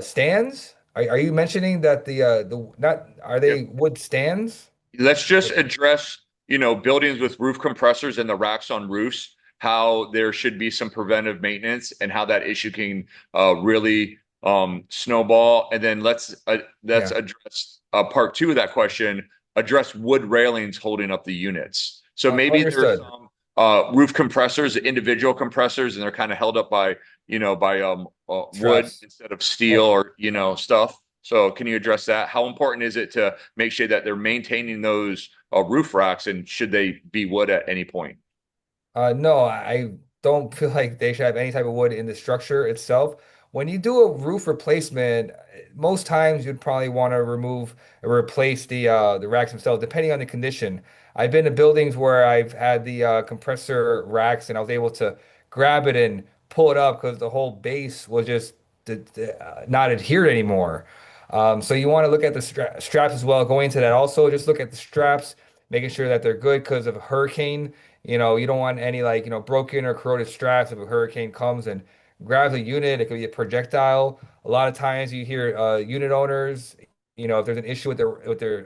stands? Are you mentioning that the not are Yep. they wood stands? Let's just address, buildings with roof compressors and the racks on roofs, how there should be some preventive maintenance and how that issue can really snowball. And then let's Yeah. address part two of that question, address wood railings holding up the units. So maybe there's Understood. some roof compressors, individual compressors, and they're kind of held up by, wood Straps. instead of steel or, stuff. So can you address that? How important is it to make sure that they're maintaining those roof racks, and should they be wood at any point? No, I don't feel like they should have any type of wood in the structure itself. When you do a roof replacement, most times you'd probably want to remove or replace the racks themselves, depending on the condition. I've been to buildings where I've had the compressor racks and I was able to grab it and pull it up because the whole base was just not adhered anymore. So you want to look at the straps as well. Going into that also, just look at the straps, making sure that they're good because of a hurricane. You don't want any like, broken or corroded straps if a hurricane comes and grabs a unit. It could be a projectile. A lot of times you hear unit owners, if there's an issue with their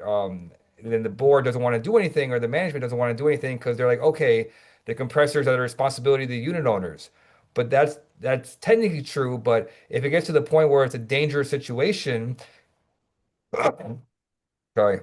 then the board doesn't want to do anything or the management doesn't want to do anything because they're like, okay, the compressors are the responsibility of the unit owners. But that's technically true. But if it gets to the point where it's a dangerous situation, Sorry.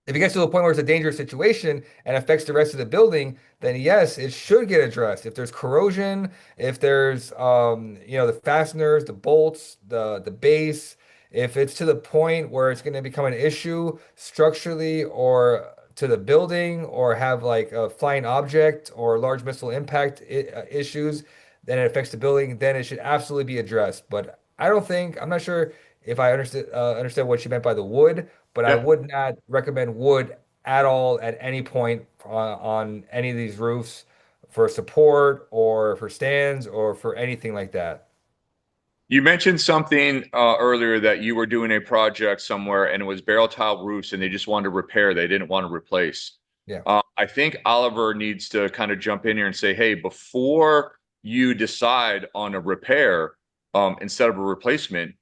If it gets to the point where it's a dangerous situation and affects the rest of the building, then yes, it should get addressed. If there's corrosion, if there's the fasteners, the bolts, the base, if it's to the point where it's going to become an issue structurally or to the building or have like a flying object or large missile impact issues, then it affects the building, then it should absolutely be addressed. But I'm not sure if I understand what you meant by the wood, but I Yeah. would not recommend wood at all at any point on any of these roofs for support or for stands or for anything like that. You mentioned something earlier that you were doing a project somewhere and it was barrel tile roofs and they just wanted to repair. They didn't want to replace. Yeah. I think Oliver needs to kind of jump in here and say, hey, before you decide on a repair, instead of a replacement,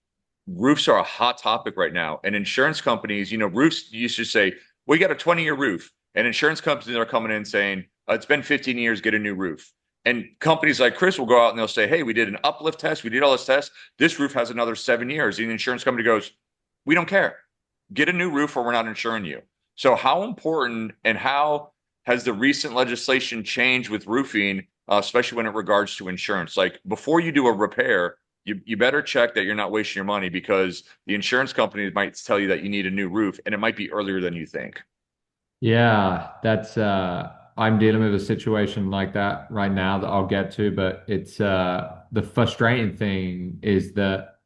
roofs are a hot topic right now. And insurance companies, roofs used to say, we got a 20-year roof. And insurance companies are coming in saying, it's been 15 years, get a new roof. And companies like Chris will go out and they'll say, hey, we did an uplift test. We did all this tests. This roof has another 7 years. And the insurance company goes, we don't care. Get a new roof or we're not insuring you. So how important and how has the recent legislation changed with roofing, especially when it regards to insurance? Like before you do a repair, you better check that you're not wasting your money because the insurance companies might tell you that you need a new roof and it might be earlier than you think. Yeah, that's I'm dealing with a situation like that right now that I'll get to, but it's the frustrating thing is that,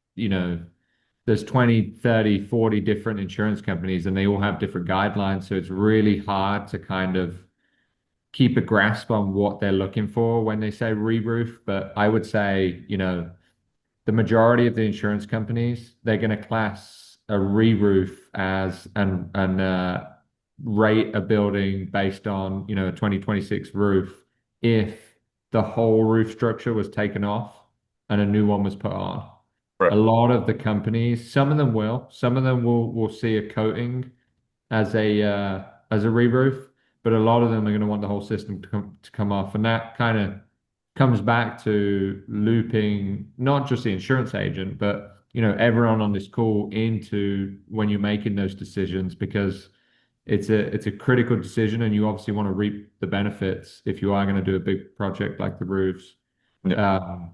there's 20, 30, 40 different insurance companies and they all have different guidelines, so it's really hard to kind of keep a grasp on what they're looking for when they say re-roof. But I would say, the majority of the insurance companies, they're going to class a re-roof as and rate a building based on, a 2026 roof if the whole roof structure was taken off and a new one was put on. A Right. lot of the companies, some of them will see a coating as a re-roof, but a lot of them are going to want the whole system to come off, and that kind of comes back to looping not just the insurance agent, but everyone on this call into when you're making those decisions because it's a critical decision, and you obviously want to reap the benefits if you are going to do a big project like the roofs. Yeah.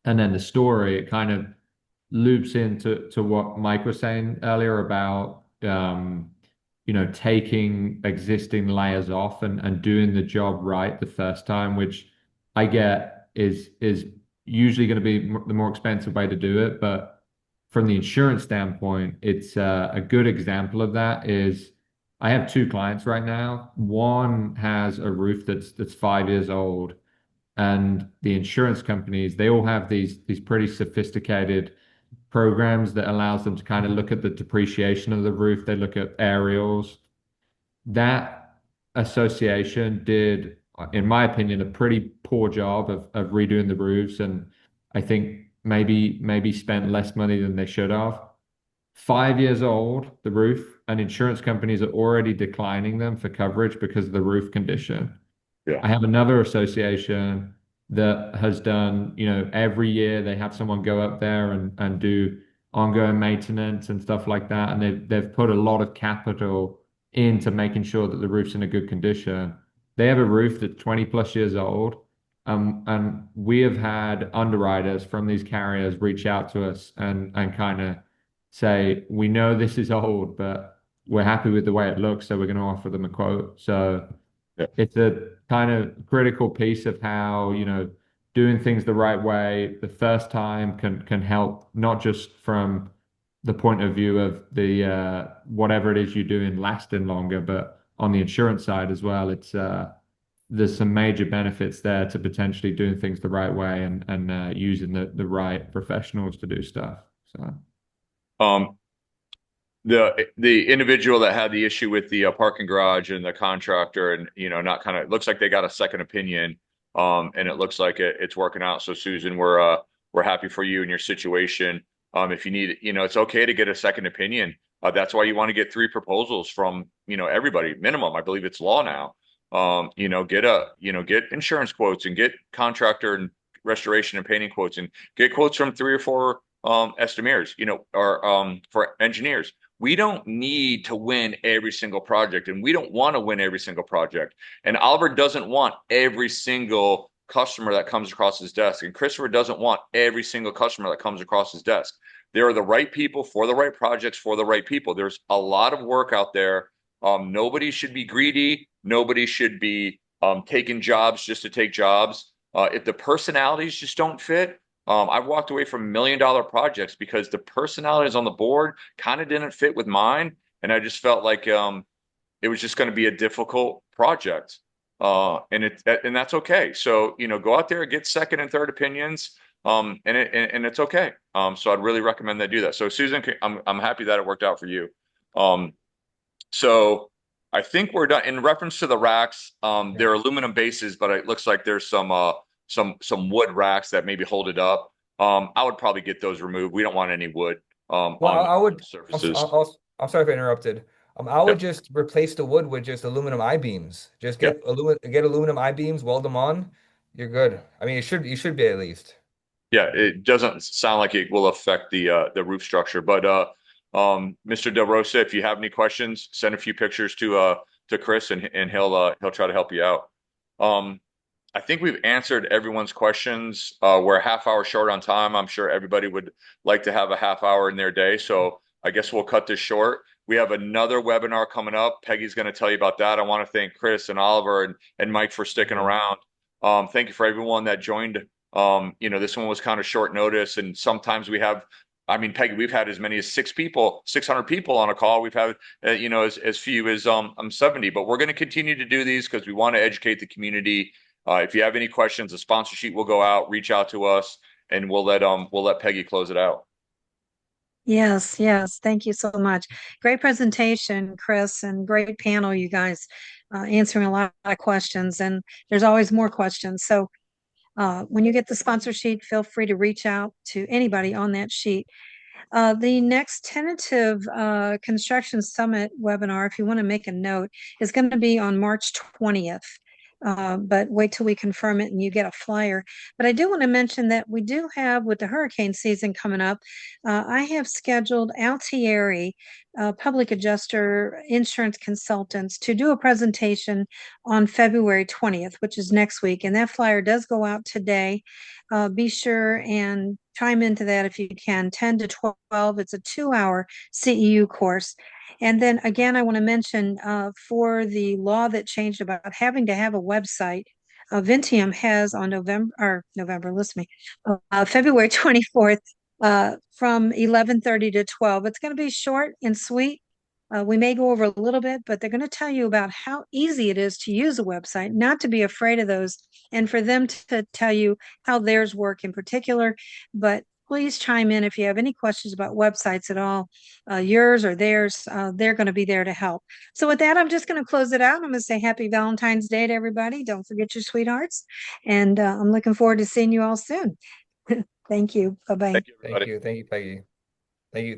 And then the story, it kind of loops into what Mike was saying earlier about taking existing layers off and doing the job right the first time, which I get is usually going to be the more expensive way to do it. But from the insurance standpoint, it's a good example of that is I have two clients right now. One has a roof that's 5 years old, and the insurance companies, they all have these pretty sophisticated programs that allows them to kind of look at the depreciation of the roof. They look at aerials. That association did, in my opinion, a pretty poor job of redoing the roofs, and I think maybe spent less money than they should have. 5 years old, the roof, and insurance companies are already declining them for coverage because of the roof condition. Yeah. I have another association that has done, every year they have someone go up there and do ongoing maintenance and stuff like that. And they've put a lot of capital into making sure that the roof's in a good condition. They have a roof that's 20 plus years old. And we have had underwriters from these carriers reach out to us and kind of say, we know this is old, but we're happy with the way it looks, so we're going to offer them a quote. So Yeah. it's a kind of critical piece of how, doing things the right way the first time can help, not just from the point of view of the whatever it is you're doing lasting longer, but on the insurance side as well. It's there's some major benefits there to potentially doing things the right way and using the right professionals to do stuff. So Um, the individual that had the issue with the parking garage and the contractor and not kind of it looks like they got a second opinion, and it looks like it's working out. So Susan, we're happy for you in your situation. If you need, it's okay to get a second opinion. That's why you want to get three proposals from everybody minimum. I believe it's law now. Get insurance quotes and get contractor and restoration and painting quotes and get quotes from three or four estimators, or for engineers. We don't need to win every single project, and we don't want to win every single project. And Oliver doesn't want every single customer that comes across his desk, and Christopher doesn't want every single customer that comes across his desk. There are the right people for the right projects for the right people. There's a lot of work out there. Nobody should be greedy. Nobody should be taking jobs just to take jobs. If the personalities just don't fit, I've walked away from $1 million projects because the personalities on the board kind of didn't fit with mine, and I just felt like it was just going to be a difficult project, and that's okay. So go out there, get second and third opinions, and it's okay. So I'd really recommend they do that. So Susan, I'm happy that it worked out for you. So I think we're done. In reference to the racks, they're aluminum bases, but it looks like there's some wood racks that maybe hold it up. I would probably get those removed. We don't want any wood Well, on I would. surfaces. I'm sorry if I interrupted. I would just replace the wood with just aluminum I-beams. Just get aluminum I-beams, weld them on. You're good. I mean, you should be at least. Yeah, it doesn't sound like it will affect the roof structure. But Mr. Del Rosa, if you have any questions, send a few pictures to Chris, and he'll try to help you out. I think we've answered everyone's questions. We're a half hour short on time. I'm sure everybody would like to have a half hour in their day, so I guess we'll cut this short. We have another webinar coming up. Peggy's going to tell you about that. I want to thank Chris and Oliver and Mike for sticking around. Thank you for everyone that joined. This one was kind of short notice, and sometimes we have, I mean, Peggy, we've had as many as 600 people on a call. We've had, as few as 70, but we're going to continue to do these because we want to educate the community. If you have any questions, the sponsor sheet will go out, reach out to us, and we'll let Peggy close it out. Yes, thank you so much. Great presentation, Chris, and great panel, you guys, answering a lot of questions, and there's always more questions. So when you get the sponsor sheet, feel free to reach out to anybody on that sheet. The next tentative construction summit webinar, if you want to make a note, is going to be on March 20th. But wait till we confirm it and you get a flyer. But I do want to mention that we do have, with the hurricane season coming up, I have scheduled Altieri, public adjuster insurance consultants, to do a presentation on February 20th, which is next week. And that flyer does go out today. Be sure and chime into that if you can. 10 to 12. It's a 2-hour CEU course. And then again, I want to mention for the law that changed about having to have a website, Vinteum has on February 24th from 11:30 to 12. It's going to be short and sweet. We may go over a little bit, but they're going to tell you about how easy it is to use a website, not to be afraid of those, and for them to tell you how theirs work in particular. But please chime in if you have any questions about websites at all, yours or theirs. They're going to be there to help. So with that, I'm just going to close it out. I'm going to say happy Valentine's Day to everybody. Don't forget your sweethearts. And I'm looking forward to seeing you all soon. Thank you. Bye-bye. Thank you, everybody. Thank you, Peggy. Thank you.